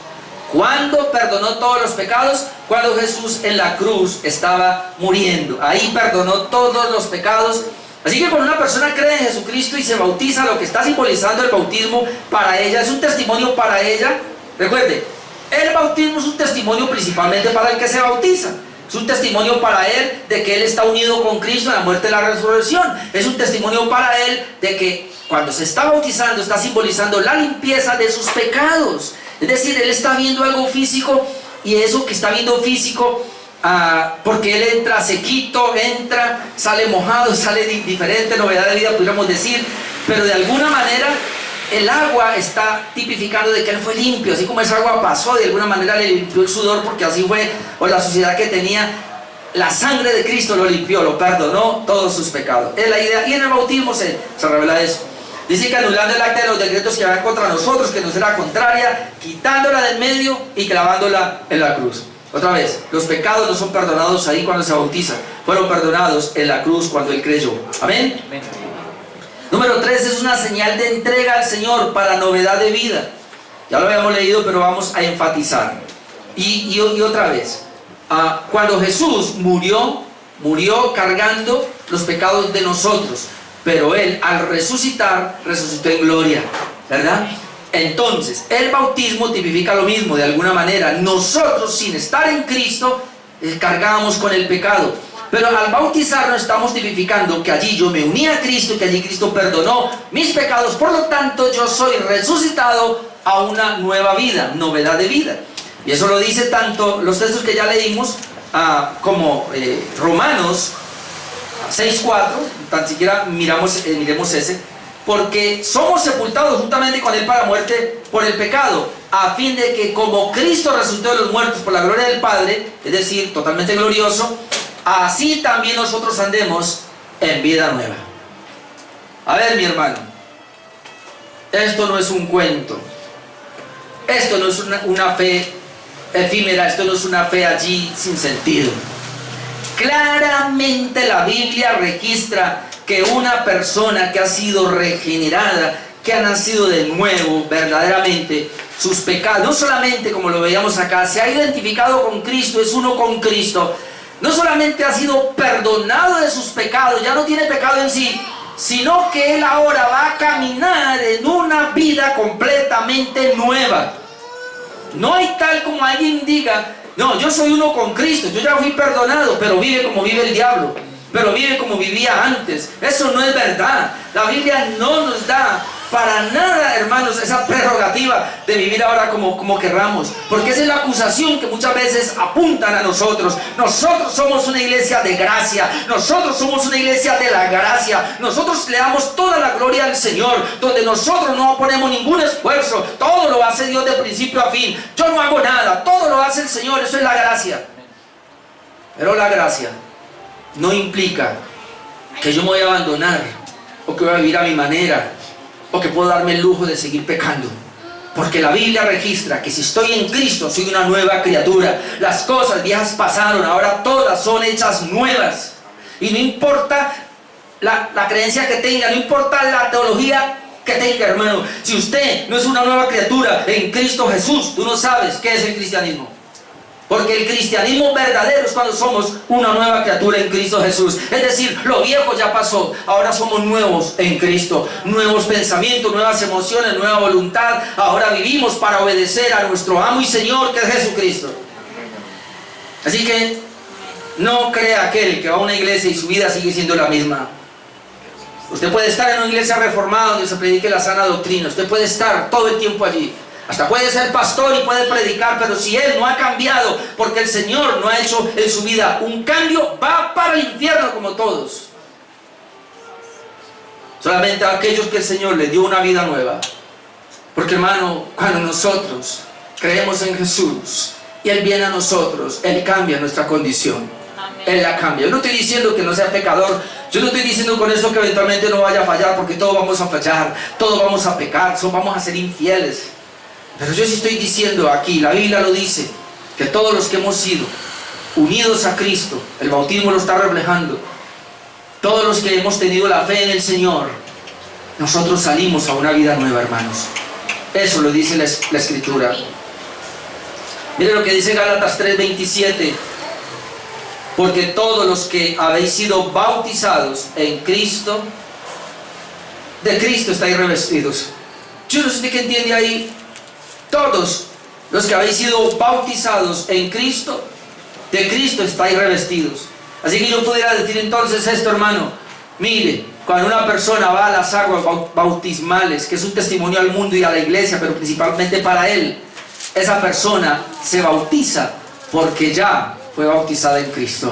¿Cuándo perdonó todos los pecados? Cuando Jesús en la cruz estaba muriendo. Ahí perdonó todos los pecados. Así que cuando una persona cree en Jesucristo y se bautiza, lo que está simbolizando el bautismo para ella, es un testimonio para ella. Recuerde, el bautismo es un testimonio principalmente para el que se bautiza. Es un testimonio para él de que él está unido con Cristo en la muerte y la resurrección. Es un testimonio para él de que cuando se está bautizando está simbolizando la limpieza de sus pecados. Es decir, él está viendo algo físico, y eso que está viendo físico, porque él entra sequito, sale mojado, sale diferente, novedad de vida, pudiéramos decir, pero de alguna manera el agua está tipificando de que él fue limpio. Así como esa agua pasó, de alguna manera le limpió el sudor, porque así fue, o la suciedad que tenía, la sangre de Cristo lo limpió, lo perdonó todos sus pecados. Es la idea, y en el bautismo se revela eso. Dice que anulando el acta de los decretos que habían contra nosotros, que nos era contraria, quitándola del medio y clavándola en la cruz. Otra vez, los pecados no son perdonados ahí cuando se bautiza, fueron perdonados en la cruz cuando él creyó. Amén. Amén. Número 3, es una señal de entrega al Señor para novedad de vida. Ya lo habíamos leído, pero vamos a enfatizar. Y otra vez, cuando Jesús murió cargando los pecados de nosotros, pero Él al resucitar, resucitó en gloria, ¿verdad? Entonces, el bautismo tipifica lo mismo de alguna manera. Nosotros, sin estar en Cristo, cargábamos con el pecado. Pero al bautizarnos estamos tipificando que allí yo me uní a Cristo y que allí Cristo perdonó mis pecados. Por lo tanto, yo soy resucitado a una nueva vida, novedad de vida. Y eso lo dice tanto los textos que ya leímos como Romanos 6:4, tan siquiera miremos ese. Porque somos sepultados juntamente con Él para muerte por el pecado, a fin de que como Cristo resucitó de los muertos por la gloria del Padre, es decir, totalmente glorioso, así también nosotros andemos en vida nueva. A ver, mi hermano, esto no es un cuento, esto no es una fe efímera, esto no es una fe allí sin sentido. Claramente la Biblia registra que una persona que ha sido regenerada, que ha nacido de nuevo verdaderamente, sus pecados, no solamente como lo veíamos acá, se ha identificado con Cristo, es uno con Cristo, no solamente ha sido perdonado de sus pecados, ya no tiene pecado en sí, sino que él ahora va a caminar en una vida completamente nueva. No hay tal como alguien diga, no, yo soy uno con Cristo, yo ya fui perdonado, pero vive como vive el diablo, pero vive como vivía antes. Eso no es verdad. La Biblia no nos da para nada, hermanos, esa prerrogativa de vivir ahora como querramos, porque esa es la acusación que muchas veces apuntan a nosotros. Nosotros somos una iglesia de gracia, nosotros somos una iglesia de la gracia, nosotros le damos toda la gloria al Señor, donde nosotros no ponemos ningún esfuerzo, todo lo hace Dios de principio a fin, yo no hago nada, todo lo hace el Señor. Eso es la gracia. Pero la gracia no implica que yo me voy a abandonar, o que voy a vivir a mi manera, o que puedo darme el lujo de seguir pecando. Porque la Biblia registra que si estoy en Cristo soy una nueva criatura. Las cosas viejas pasaron, ahora todas son hechas nuevas. Y no importa la creencia que tenga, no importa la teología que tenga, hermano, si usted no es una nueva criatura en Cristo Jesús, tú no sabes qué es el cristianismo. Porque el cristianismo verdadero es cuando somos una nueva criatura en Cristo Jesús. Es decir, lo viejo ya pasó, ahora somos nuevos en Cristo. Nuevos pensamientos, nuevas emociones, nueva voluntad. Ahora vivimos para obedecer a nuestro amo y Señor, que es Jesucristo. Así que no crea aquel que va a una iglesia y su vida sigue siendo la misma. Usted puede estar en una iglesia reformada donde se predique la sana doctrina. Usted puede estar todo el tiempo allí. Hasta puede ser pastor y puede predicar, pero si él no ha cambiado, porque el Señor no ha hecho en su vida un cambio, va para el infierno como todos. Solamente a aquellos que el Señor le dio una vida nueva. Porque, hermano, cuando nosotros creemos en Jesús y Él viene a nosotros, Él cambia nuestra condición. Él la cambia. Yo no estoy diciendo que no sea pecador. Yo no estoy diciendo con eso que eventualmente no vaya a fallar, porque todos vamos a fallar, todos vamos a pecar, vamos a ser infieles. Pero yo sí estoy diciendo aquí, la Biblia lo dice, que todos los que hemos sido unidos a Cristo, el bautismo lo está reflejando, todos los que hemos tenido la fe en el Señor, nosotros salimos a una vida nueva, hermanos. Eso lo dice la Escritura. Mire lo que dice Gálatas 3:27. Porque todos los que habéis sido bautizados en Cristo, de Cristo estáis revestidos. Yo no sé de qué entiende ahí. Todos los que habéis sido bautizados en Cristo, de Cristo estáis revestidos. Así que yo pudiera decir entonces esto, hermano. Mire, cuando una persona va a las aguas bautismales, que es un testimonio al mundo y a la iglesia, pero principalmente para él, esa persona se bautiza porque ya fue bautizada en Cristo.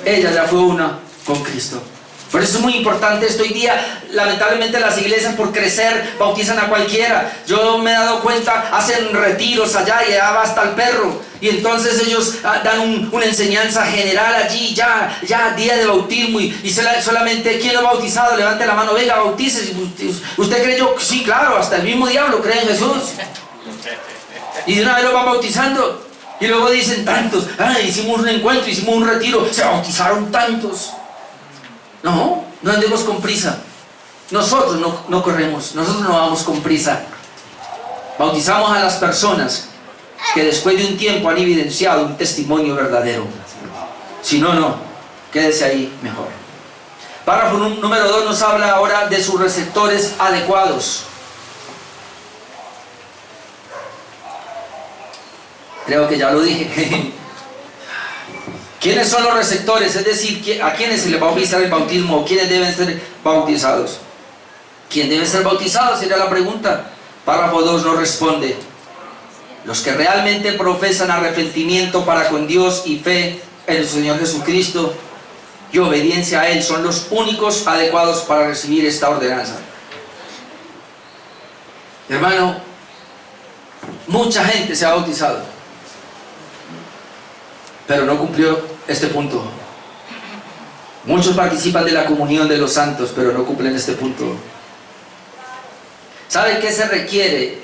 Ella ya fue una con Cristo. Por eso es muy importante esto. Hoy día, lamentablemente, las iglesias, por crecer, bautizan a cualquiera. Yo me he dado cuenta, hacen retiros allá y allá va hasta el perro. Y entonces ellos dan una enseñanza general allí, ya día de bautismo. Y solamente, ¿quién lo ha bautizado? Levante la mano, venga, bautice. ¿Usted creyó? Sí, claro, hasta el mismo diablo cree en Jesús. Y de una vez lo van bautizando. Y luego dicen tantos, hicimos un encuentro, hicimos un retiro, se bautizaron tantos. No andemos con prisa. Nosotros no corremos, nosotros no vamos con prisa. Bautizamos a las personas que después de un tiempo han evidenciado un testimonio verdadero. Si no, quédese ahí mejor. Párrafo número 2 nos habla ahora de sus receptores adecuados. Creo que ya lo dije. ¿Quiénes son los receptores? Es decir, ¿a quiénes se les va a oficiar el bautismo? ¿O quiénes deben ser bautizados? ¿Quién debe ser bautizado? Sería la pregunta. Párrafo 2 nos responde: los que realmente profesan arrepentimiento para con Dios y fe en el Señor Jesucristo y obediencia a Él son los únicos adecuados para recibir esta ordenanza. Hermano, mucha gente se ha bautizado, pero no cumplió este punto. Muchos participan de la comunión de los santos, pero no cumplen este punto. ¿Sabe qué se requiere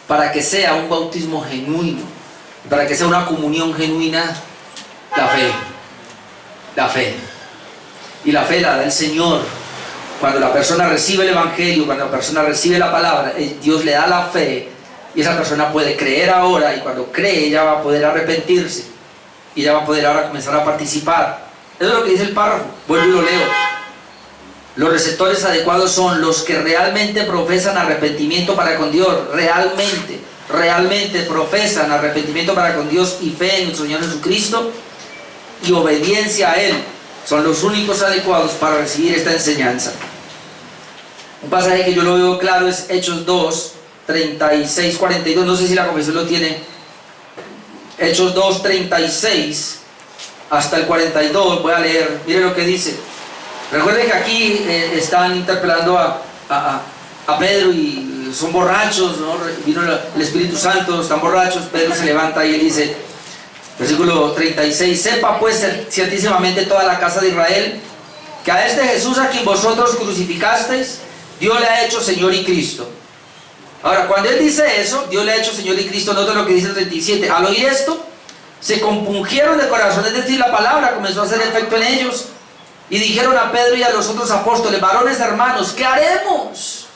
para que sea un bautismo genuino? Para que sea una comunión genuina. La fe. La fe. Y la fe la da el Señor. Cuando la persona recibe el Evangelio, cuando la persona recibe la palabra, Dios le da la fe. Y esa persona puede creer ahora, y cuando cree ella va a poder arrepentirse. Y ella va a poder ahora comenzar a participar. Eso es lo que dice el párrafo. Vuelvo y lo leo. Los receptores adecuados son los que realmente profesan arrepentimiento para con Dios. Realmente profesan arrepentimiento para con Dios y fe en nuestro Señor Jesucristo y obediencia a Él. Son los únicos adecuados para recibir esta enseñanza. Un pasaje que yo lo veo claro es Hechos 2, 36, 42. No sé si la confesión lo tiene. Hechos 2, 36 hasta el 42. Voy a leer. Mire lo que dice. Recuerden que aquí están interpelando a Pedro y son borrachos, ¿no? Vino el Espíritu Santo, están borrachos. Pedro se levanta y él dice, versículo 36: sepa pues ciertísimamente toda la casa de Israel que a este Jesús a quien vosotros crucificasteis, Dios le ha hecho Señor y Cristo. Ahora, cuando él dice eso, Dios le ha hecho Señor y Cristo, nota lo que dice el 37. Al oír esto, se compungieron de corazón, es decir, la palabra comenzó a hacer efecto en ellos. Y dijeron a Pedro y a los otros apóstoles: varones hermanos, ¿qué haremos?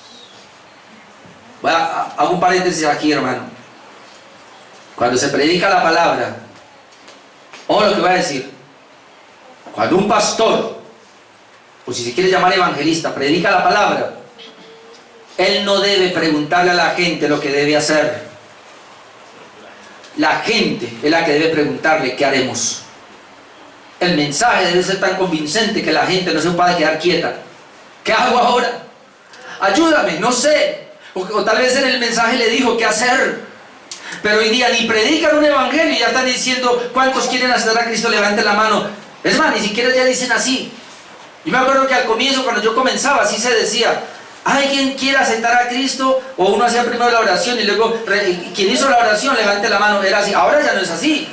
Hago un paréntesis aquí, hermano. Cuando se predica la palabra, o lo que voy a decir, cuando un pastor, o si se quiere llamar evangelista, predica la palabra, él no debe preguntarle a la gente lo que debe hacer. La gente es la que debe preguntarle: ¿qué haremos? El mensaje debe ser tan convincente que la gente no se pueda quedar quieta. ¿Qué hago ahora? Ayúdame, no sé. O tal vez en el mensaje le dijo qué hacer. Pero hoy día ni predican un evangelio y ya están diciendo: ¿cuántos quieren aceptar a Cristo? Levanten la mano. Es más, ni siquiera ya dicen así. Yo me acuerdo que al comienzo, cuando yo comenzaba, así se decía: ¿alguien quiere aceptar a Cristo? O uno hacía primero la oración y luego quien hizo la oración levante la mano. Era así. Ahora ya no es así.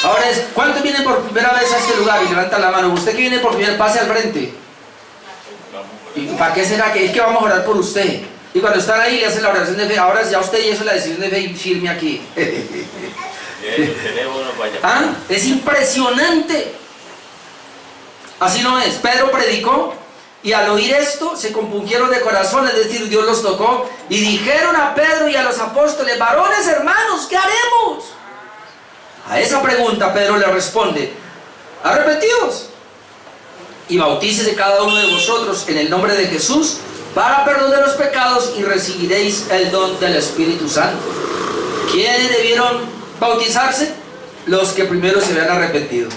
Ahora es, ¿cuántos vienen por primera vez a este lugar? Y levanta la mano. Usted que viene por primera vez, pase al frente. ¿Y para qué será? Que es que vamos a orar por usted. Y cuando están ahí le hacen la oración de fe. Ahora ya usted hizo la decisión de fe y firme aquí. ¿Ah? Es impresionante. Así no es. Pedro predicó y al oír esto se compungieron de corazón, es decir, Dios los tocó y dijeron a Pedro y a los apóstoles: varones hermanos, ¿qué haremos? A esa pregunta Pedro le responde: arrepentidos y bautícese cada uno de vosotros en el nombre de Jesús para perdón de los pecados y recibiréis el don del Espíritu Santo. ¿Quiénes debieron bautizarse? Los que primero se habían arrepentido.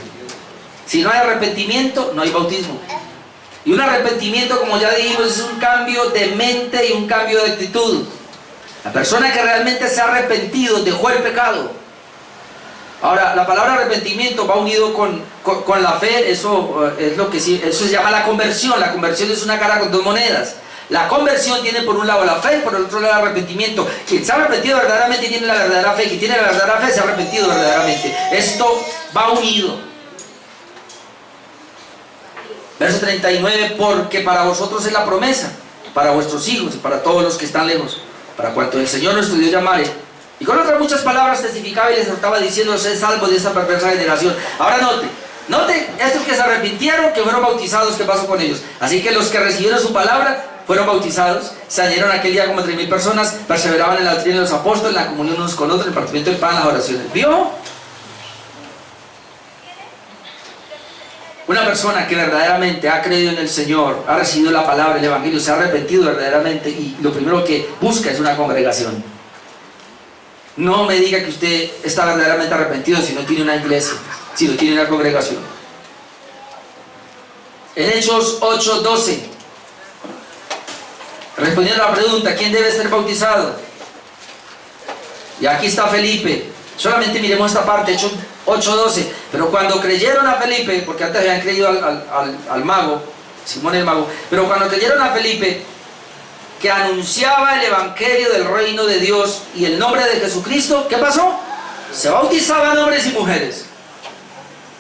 Si no hay arrepentimiento, no hay bautismo. Y un arrepentimiento, como ya dijimos, es un cambio de mente y un cambio de actitud. La persona que realmente se ha arrepentido dejó el pecado. Ahora, la palabra arrepentimiento va unido con la fe. Eso es lo que sí, eso se llama la conversión. La conversión es una cara con dos monedas. La conversión tiene por un lado la fe y por el otro lado el arrepentimiento. Quien se ha arrepentido verdaderamente tiene la verdadera fe. Quien tiene la verdadera fe se ha arrepentido verdaderamente. Esto va unido. Verso 39: porque para vosotros es la promesa, para vuestros hijos y para todos los que están lejos, para cuanto el Señor nuestro Dios llamare. Y con otras muchas palabras testificaba y les estaba diciendo: sed salvos de esta perversa generación. Ahora note, estos que se arrepintieron, que fueron bautizados, ¿qué pasó con ellos? Así que los que recibieron su palabra fueron bautizados, se añadieron aquel día como 3,000 personas, perseveraban en la doctrina de los apóstoles, en la comunión unos con otros, en el partimiento del pan, en las oraciones. ¿Vio? Una persona que verdaderamente ha creído en el Señor, ha recibido la palabra, el Evangelio, se ha arrepentido verdaderamente y lo primero que busca es una congregación. No me diga que usted está verdaderamente arrepentido si no tiene una iglesia, si no tiene una congregación. En Hechos 8:12, respondiendo a la pregunta: ¿quién debe ser bautizado? Y aquí está Felipe. Solamente miremos esta parte, Hechos 8:12. Pero cuando creyeron a Felipe, porque antes habían creído al mago, Simón el mago, pero cuando creyeron a Felipe, que anunciaba el evangelio del reino de Dios y el nombre de Jesucristo, ¿qué pasó? Se bautizaban hombres y mujeres.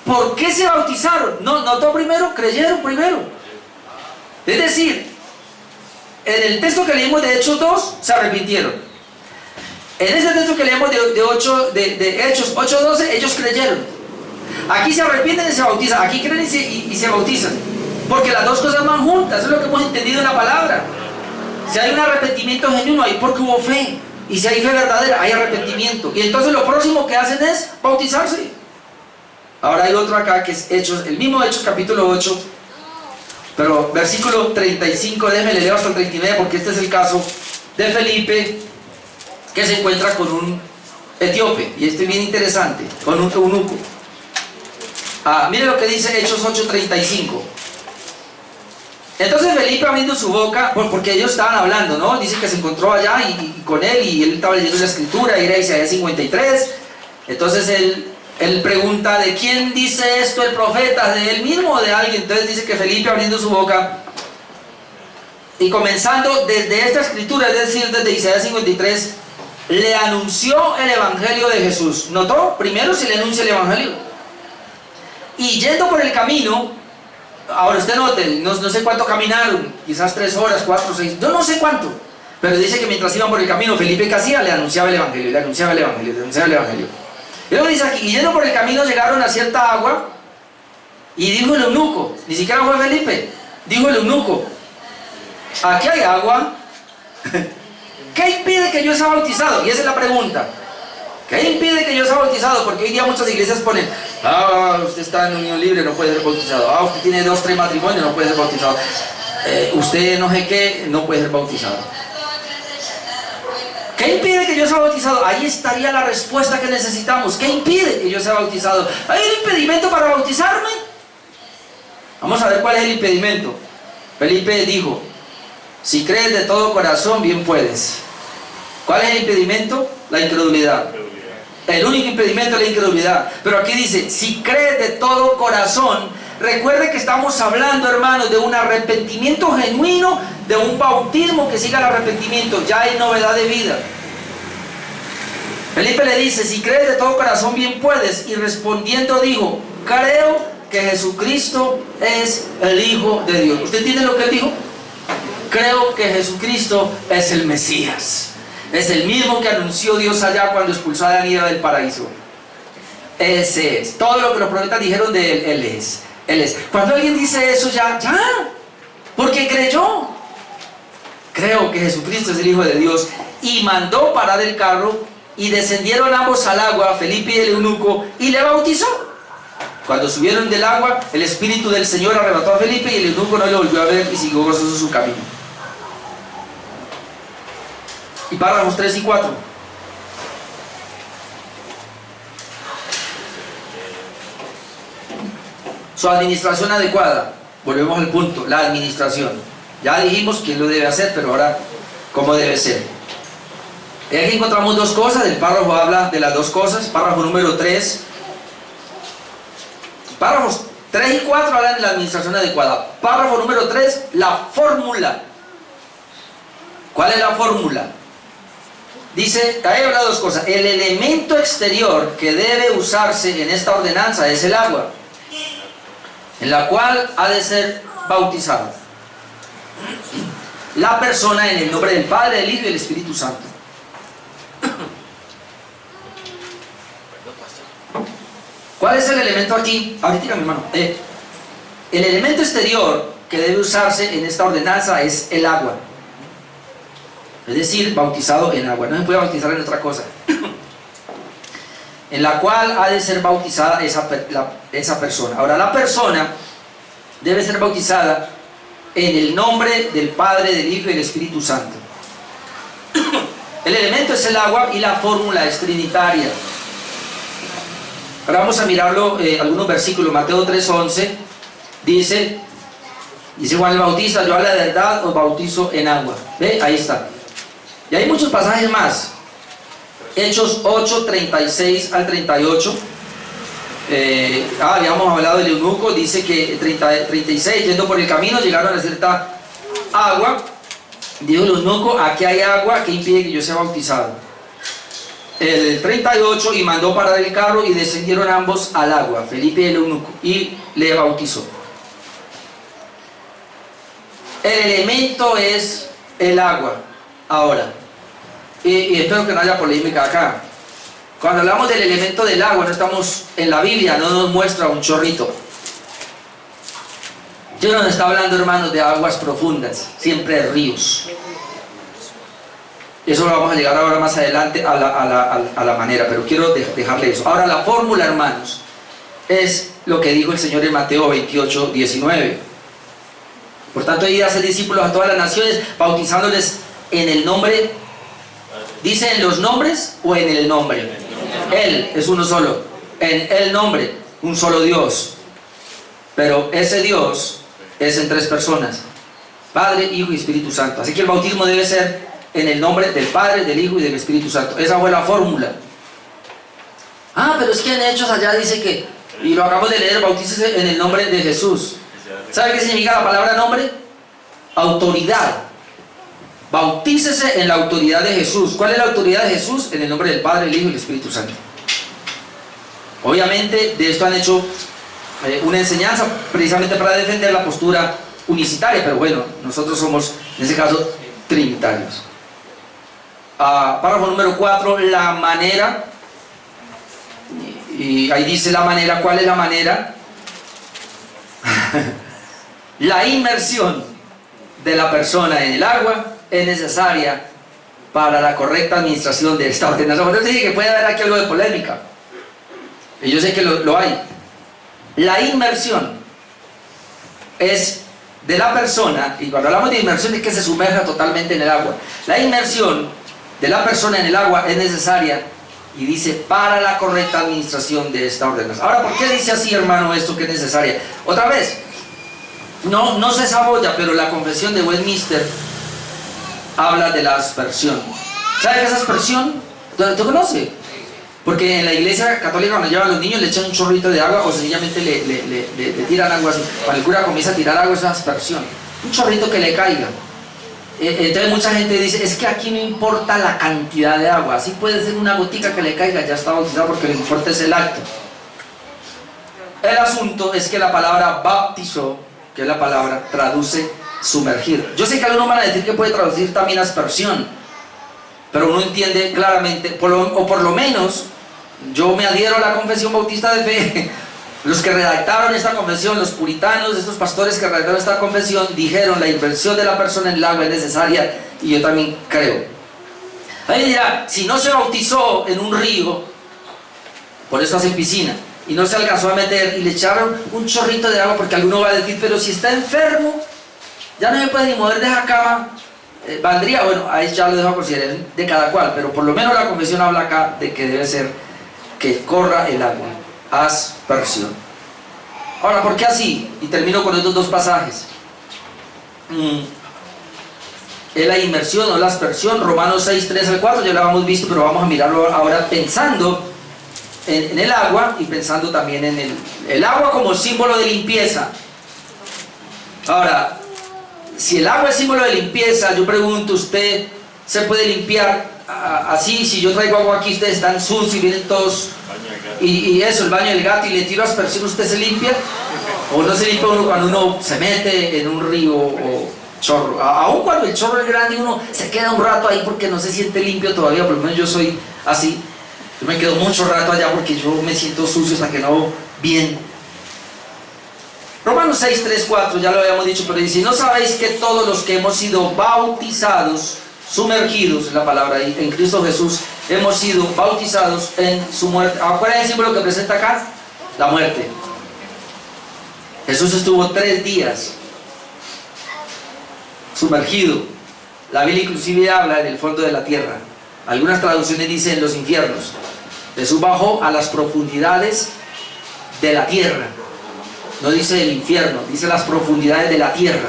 ¿Por qué se bautizaron? No, notó primero, creyeron primero. Es decir, en el texto que leímos de Hechos 2, se arrepintieron. En ese texto que leemos de Hechos 8:12, ellos creyeron. Aquí se arrepienten y se bautizan. Aquí creen y se bautizan. Porque las dos cosas van juntas. Eso es lo que hemos entendido en la palabra. Si hay un arrepentimiento genuino, ahí porque hubo fe. Y si hay fe verdadera, hay arrepentimiento. Y entonces lo próximo que hacen es bautizarse. Ahora hay otro acá que es Hechos, el mismo Hechos capítulo 8, pero versículo 35, déjeme leer hasta el 39, porque este es el caso de Felipe, que se encuentra con un etíope, y este es bien interesante, con un eunuco. Mire lo que dice Hechos 8:35. Entonces Felipe, abriendo su boca, porque ellos estaban hablando, ¿no? Dice que se encontró allá y con él, y él estaba leyendo la escritura, y era Isaías 53. Entonces él pregunta: ¿de quién dice esto el profeta? ¿De él mismo o de alguien? Entonces dice que Felipe, abriendo su boca y comenzando desde esta escritura, es decir, desde Isaías 53, le anunció el evangelio de Jesús. ¿Notó? Primero se le anuncia el evangelio. Y yendo por el camino, ahora usted note, no sé cuánto caminaron, quizás 3 horas, 4, 6, yo no sé cuánto, pero dice que mientras iban por el camino, Felipe, ¿qué hacía? Le anunciaba el evangelio, le anunciaba el evangelio, le anunciaba el evangelio. Y luego dice aquí: y yendo por el camino llegaron a cierta agua, y dijo el eunuco, ni siquiera fue Felipe, dijo el eunuco: aquí hay agua, ¿qué impide que yo sea bautizado? Y esa es la pregunta. ¿Qué impide que yo sea bautizado? Porque hoy día muchas iglesias ponen: usted está en unión libre, no puede ser bautizado. Usted tiene 2, 3 matrimonios, no puede ser bautizado. Usted no sé qué, no puede ser bautizado. ¿Qué impide que yo sea bautizado? Ahí estaría la respuesta que necesitamos. ¿Qué impide que yo sea bautizado? ¿Hay un impedimento para bautizarme? Vamos a ver cuál es el impedimento. Felipe dijo: si crees de todo corazón, bien puedes. ¿Cuál es el impedimento? La incredulidad. El único impedimento es la incredulidad. Pero aquí dice: si crees de todo corazón. Recuerde que estamos hablando, hermanos, de un arrepentimiento genuino, de un bautismo que siga el arrepentimiento. Ya hay novedad de vida. Felipe le dice, si crees de todo corazón bien puedes. Y respondiendo dijo, creo que Jesucristo es el Hijo de Dios. ¿Usted entiende lo que él dijo? Creo que Jesucristo es el Mesías. Es el mismo que anunció Dios allá cuando expulsó a Adán y Eva del paraíso. Ese es. Todo lo que los profetas dijeron de él, él es. Él es. Cuando alguien dice eso ya, porque creyó. Creo que Jesucristo es el Hijo de Dios. Y mandó parar el carro y descendieron ambos al agua, Felipe y el eunuco, y le bautizó. Cuando subieron del agua, el Espíritu del Señor arrebató a Felipe y el eunuco no le volvió a ver y siguió gozoso su camino. Y párrafos 3 y 4. Su administración adecuada. Volvemos al punto, la administración. Ya dijimos quién lo debe hacer, pero ahora, ¿cómo debe ser? Aquí encontramos dos cosas. El párrafo habla de las dos cosas. Párrafo número 3. Párrafos 3 y 4 hablan de la administración adecuada. Párrafo número 3, la fórmula. ¿Cuál es la fórmula? Dice, ahí habla de dos cosas. El elemento exterior que debe usarse en esta ordenanza es el agua, en la cual ha de ser bautizado la persona en el nombre del Padre, del Hijo y del Espíritu Santo. ¿Cuál es el elemento aquí? Ahorita, mi hermano. El elemento exterior que debe usarse en esta ordenanza es el agua. Es decir, bautizado en agua. No se puede bautizar en otra cosa. En la cual ha de ser bautizada esa persona. Ahora, la persona debe ser bautizada en el nombre del Padre, del Hijo y del Espíritu Santo. El elemento es el agua y la fórmula es trinitaria. Ahora vamos a mirarlo, algunos versículos. Mateo 3:11 dice Juan el Bautista, yo a la verdad os bautizo en agua. ¿Ve? Ahí está. Y hay muchos pasajes más. Hechos 8, 36 al 38. Habíamos hablado del eunuco. Dice que 36, yendo por el camino, llegaron a cierta agua. Dijo el eunuco, aquí hay agua, que impide que yo sea bautizado. El 38, y mandó parar el carro y descendieron ambos al agua, Felipe y el eunuco, y le bautizó. El elemento es el agua. Ahora, y espero que no haya polémica acá. Cuando hablamos del elemento del agua, no estamos en la Biblia, no nos muestra un chorrito. Yo no está hablando, hermanos, de aguas profundas, siempre ríos. Eso lo vamos a llegar ahora más adelante a la manera, pero quiero dejarle eso. Ahora, la fórmula, hermanos, es lo que dijo el Señor en Mateo 28, 19. Por tanto, id a hacer discípulos a todas las naciones, bautizándoles en el nombre. ¿Dice en los nombres o en el nombre? Él es uno solo. En el nombre, un solo Dios. Pero ese Dios es en tres personas: Padre, Hijo y Espíritu Santo. Así que el bautismo debe ser en el nombre del Padre, del Hijo y del Espíritu Santo. Esa fue la fórmula. Pero es que en Hechos allá dice que, y lo acabamos de leer, bautícese en el nombre de Jesús. ¿Sabe qué significa la palabra nombre? Autoridad. Bautícese en la autoridad de Jesús. ¿Cuál es la autoridad de Jesús? En el nombre del Padre, el Hijo y el Espíritu Santo. Obviamente de esto han hecho una enseñanza precisamente para defender la postura unicitaria, pero bueno, nosotros somos en ese caso trinitarios. Párrafo número 4, la manera. Y ahí dice la manera. ¿Cuál es la manera? La inmersión de la persona en el agua es necesaria para la correcta administración de esta ordenanza. Por eso dije que puede haber aquí algo de polémica, y yo sé que lo hay. La inmersión es de la persona, y cuando hablamos de inmersión es que se sumerja totalmente en el agua. La inmersión de la persona en el agua es necesaria, y dice, para la correcta administración de esta ordenanza. Ahora, ¿por qué dice así, hermano, esto que es necesaria? Otra vez, no se saboya, pero la confesión de Westminster habla de la aspersión. ¿Sabe qué es aspersión? ¿Tú conoces? Porque en la iglesia católica, cuando llevan a los niños, le echan un chorrito de agua, o sencillamente le tiran agua así. Cuando el cura comienza a tirar agua, es aspersión. Un chorrito que le caiga. Entonces mucha gente dice, es que aquí no importa la cantidad de agua, así puede ser una gotica que le caiga, ya está bautizado, porque lo que importa es el acto. El asunto es que la palabra bautizó, que es la palabra, traduce sumergir. Yo sé que algunos van a decir que puede traducir también aspersión, pero uno entiende claramente, o por lo menos, yo me adhiero a la confesión bautista de fe. Los que redactaron esta confesión, los puritanos, estos pastores que redactaron esta confesión, dijeron la inversión de la persona en el agua es necesaria, y yo también creo. Alguien dirá, si no se bautizó en un río, por eso hacen piscina, y no se alcanzó a meter y le echaron un chorrito de agua, porque alguno va a decir, pero si está enfermo, ya no se puede ni mover de la cama, valdría, bueno, ahí ya lo dejo a considerar de cada cual, pero por lo menos la confesión habla acá de que debe ser que corra el agua. Aspersión. Ahora, ¿por qué así? Y termino con estos dos pasajes. Es la inmersión o la aspersión, Romanos 6, 3 al 4, ya lo habíamos visto, pero vamos a mirarlo ahora pensando en el agua y pensando también en el agua como símbolo de limpieza. Ahora, si el agua es símbolo de limpieza, yo pregunto, ¿usted se puede limpiar así? Si yo traigo agua aquí, ustedes están sucios y vienen todos... Y eso, el baño del gato, y le tiro aspersión, ¿usted se limpia? ¿O no se limpia uno cuando uno se mete en un río o chorro? Aún cuando el chorro es grande, uno se queda un rato ahí porque no se siente limpio todavía. Por lo menos yo soy así. Yo me quedo mucho rato allá porque yo me siento sucio hasta que no bien. Romanos 6, 3, 4, ya lo habíamos dicho, pero dice, ¿no sabéis que todos los que hemos sido bautizados, sumergidos, la palabra ahí, en Cristo Jesús, hemos sido bautizados en su muerte? ¿Cuál es el símbolo que presenta acá? La muerte. Jesús estuvo 3 días sumergido. La Biblia inclusive habla en el fondo de la tierra. Algunas traducciones dicen los infiernos. Jesús bajó a las profundidades de la tierra. No dice el infierno, dice las profundidades de la tierra,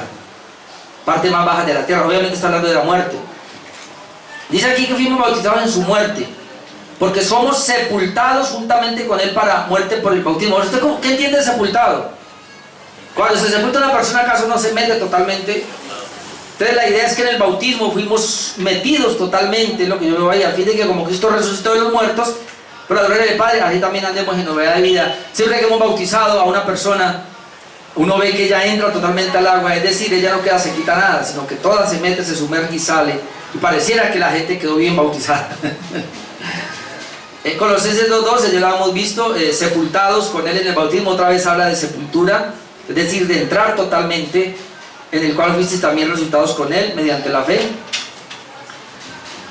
parte más baja de la tierra. Obviamente está hablando de la muerte. Dice aquí que fuimos bautizados en su muerte, porque somos sepultados juntamente con él para muerte por el bautismo. ¿Usted qué entiende de sepultado? Cuando se sepulta una persona, ¿acaso no se mete totalmente? Entonces la idea es que en el bautismo fuimos metidos totalmente, lo que yo veo ahí, a fin de que como Cristo resucitó de los muertos, pero la gloria del Padre, así también andemos en novedad de vida. Siempre que hemos bautizado a una persona, uno ve que ella entra totalmente al agua, es decir, ella no queda sequita nada, sino que toda se mete, se sumerge y sale, y pareciera que la gente quedó bien bautizada. En Colosenses 2:12 ya lo hemos visto, sepultados con él en el bautismo, otra vez habla de sepultura, es decir, de entrar totalmente, en el cual fuisteis también resucitados con él mediante la fe.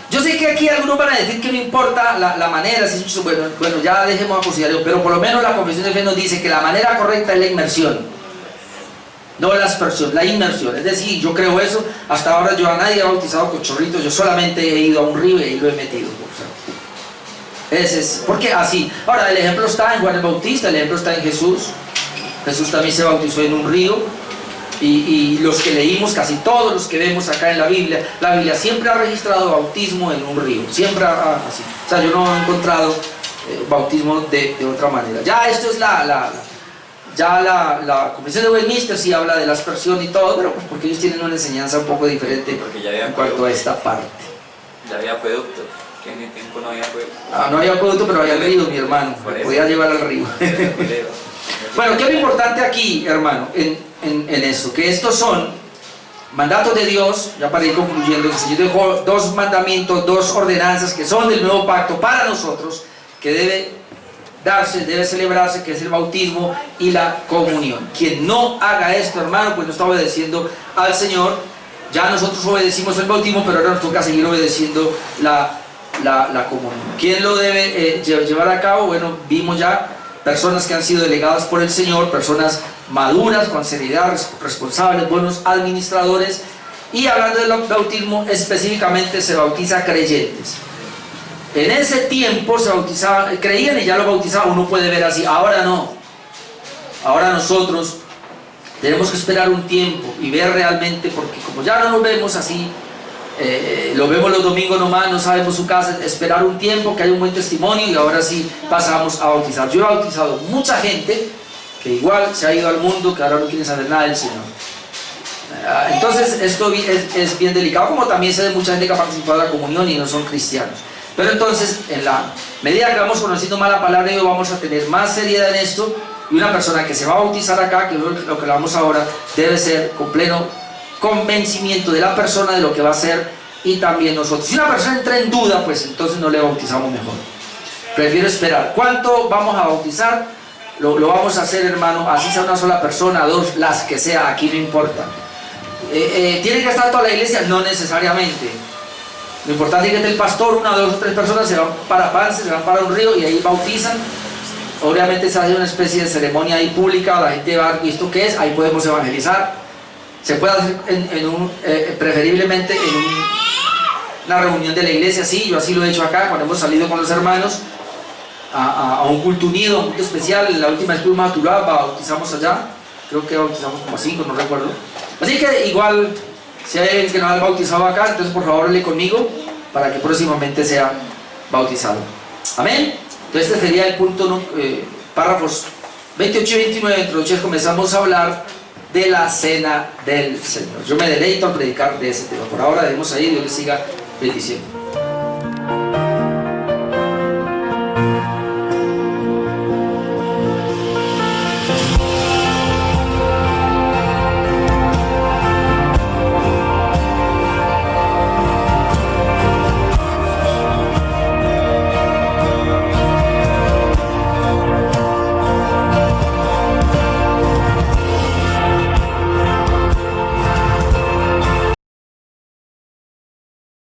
Yo sé que aquí algunos van a decir que no importa la manera, si bueno, ya dejemos a considerar, pero por lo menos la confesión de fe nos dice que la manera correcta es la inmersión, no la aspersión, la inmersión. Es decir, yo creo eso. Hasta ahora yo a nadie he bautizado con chorritos, yo solamente he ido a un río y lo he metido. Ese es, porque así. Ahora, el ejemplo está en Juan el Bautista, el ejemplo está en Jesús. Jesús también se bautizó en un río. Y los que leímos, casi todos los que vemos acá en la Biblia siempre ha registrado bautismo en un río, siempre así. O sea, yo no he encontrado bautismo de otra manera. Ya esto es la Confesión de Westminster sí habla de la aspersión y todo, pero pues porque ellos tienen una enseñanza un poco diferente en cuanto a esta parte. Ya había acueducto, que en el tiempo no había acueducto. No había acueducto, pero había río, mi hermano, podía llevar al río. Bueno, ¿qué es lo importante aquí, hermano, en esto? Que estos son mandatos de Dios, ya para ir concluyendo, el Señor dejó 2 mandamientos, 2 ordenanzas que son del nuevo pacto para nosotros, que debe darse, debe celebrarse, que es el bautismo y la comunión. Quien no haga esto, hermano, pues no está obedeciendo al Señor. Ya nosotros obedecimos el bautismo, pero ahora nos toca seguir obedeciendo la comunión. ¿Quién lo debe llevar a cabo? Bueno, vimos ya personas que han sido delegadas por el Señor, personas maduras, con seriedad, responsables, buenos administradores. Y hablando del bautismo, específicamente se bautiza creyentes. En ese tiempo se bautizaban, creían y ya lo bautizaban. Uno puede ver así, ahora no. Ahora nosotros tenemos que esperar un tiempo y ver realmente, porque como ya no nos vemos así, lo vemos los domingos nomás, no sabemos su casa, esperar un tiempo, que haya un buen testimonio y ahora sí pasamos a bautizar. Yo he bautizado mucha gente que igual se ha ido al mundo, que ahora no quiere saber nada del Señor. Entonces esto es bien delicado, como también se ve mucha gente que ha participado de la comunión y no son cristianos. Pero entonces, en la medida que vamos conociendo más la palabra de Dios, vamos a tener más seriedad en esto, y una persona que se va a bautizar acá, que es lo que hablamos ahora, debe ser con pleno convencimiento de la persona de lo que va a hacer, y también nosotros. Si una persona entra en duda, pues entonces no le bautizamos mejor. Prefiero esperar. ¿Cuánto vamos a bautizar? Lo vamos a hacer, hermano, así sea una sola persona, dos, las que sea, aquí no importa. ¿Tiene que estar toda la iglesia? No necesariamente. Lo importante es que esté el pastor, una, dos o tres personas se van para Pance, se van para un río y ahí bautizan. Obviamente se hace una especie de ceremonia ahí pública, la gente va a ver esto qué es, ahí podemos evangelizar. Se puede hacer preferiblemente en una reunión de la iglesia, sí, yo así lo he hecho acá, cuando hemos salido con los hermanos a un culto unido, un culto especial. La última vez que fuimos a Tuluá, bautizamos allá, creo que bautizamos como a 5, no recuerdo. Así que igual, si hay alguien que no ha bautizado acá, entonces por favor hable conmigo para que próximamente sea bautizado. Amén. Entonces este sería el punto, párrafos 28 y 29. Dentro de 8 comenzamos a hablar de la cena del Señor. Yo me deleito al predicar de ese tema. Por ahora debemos ahí, Dios les siga bendiciendo.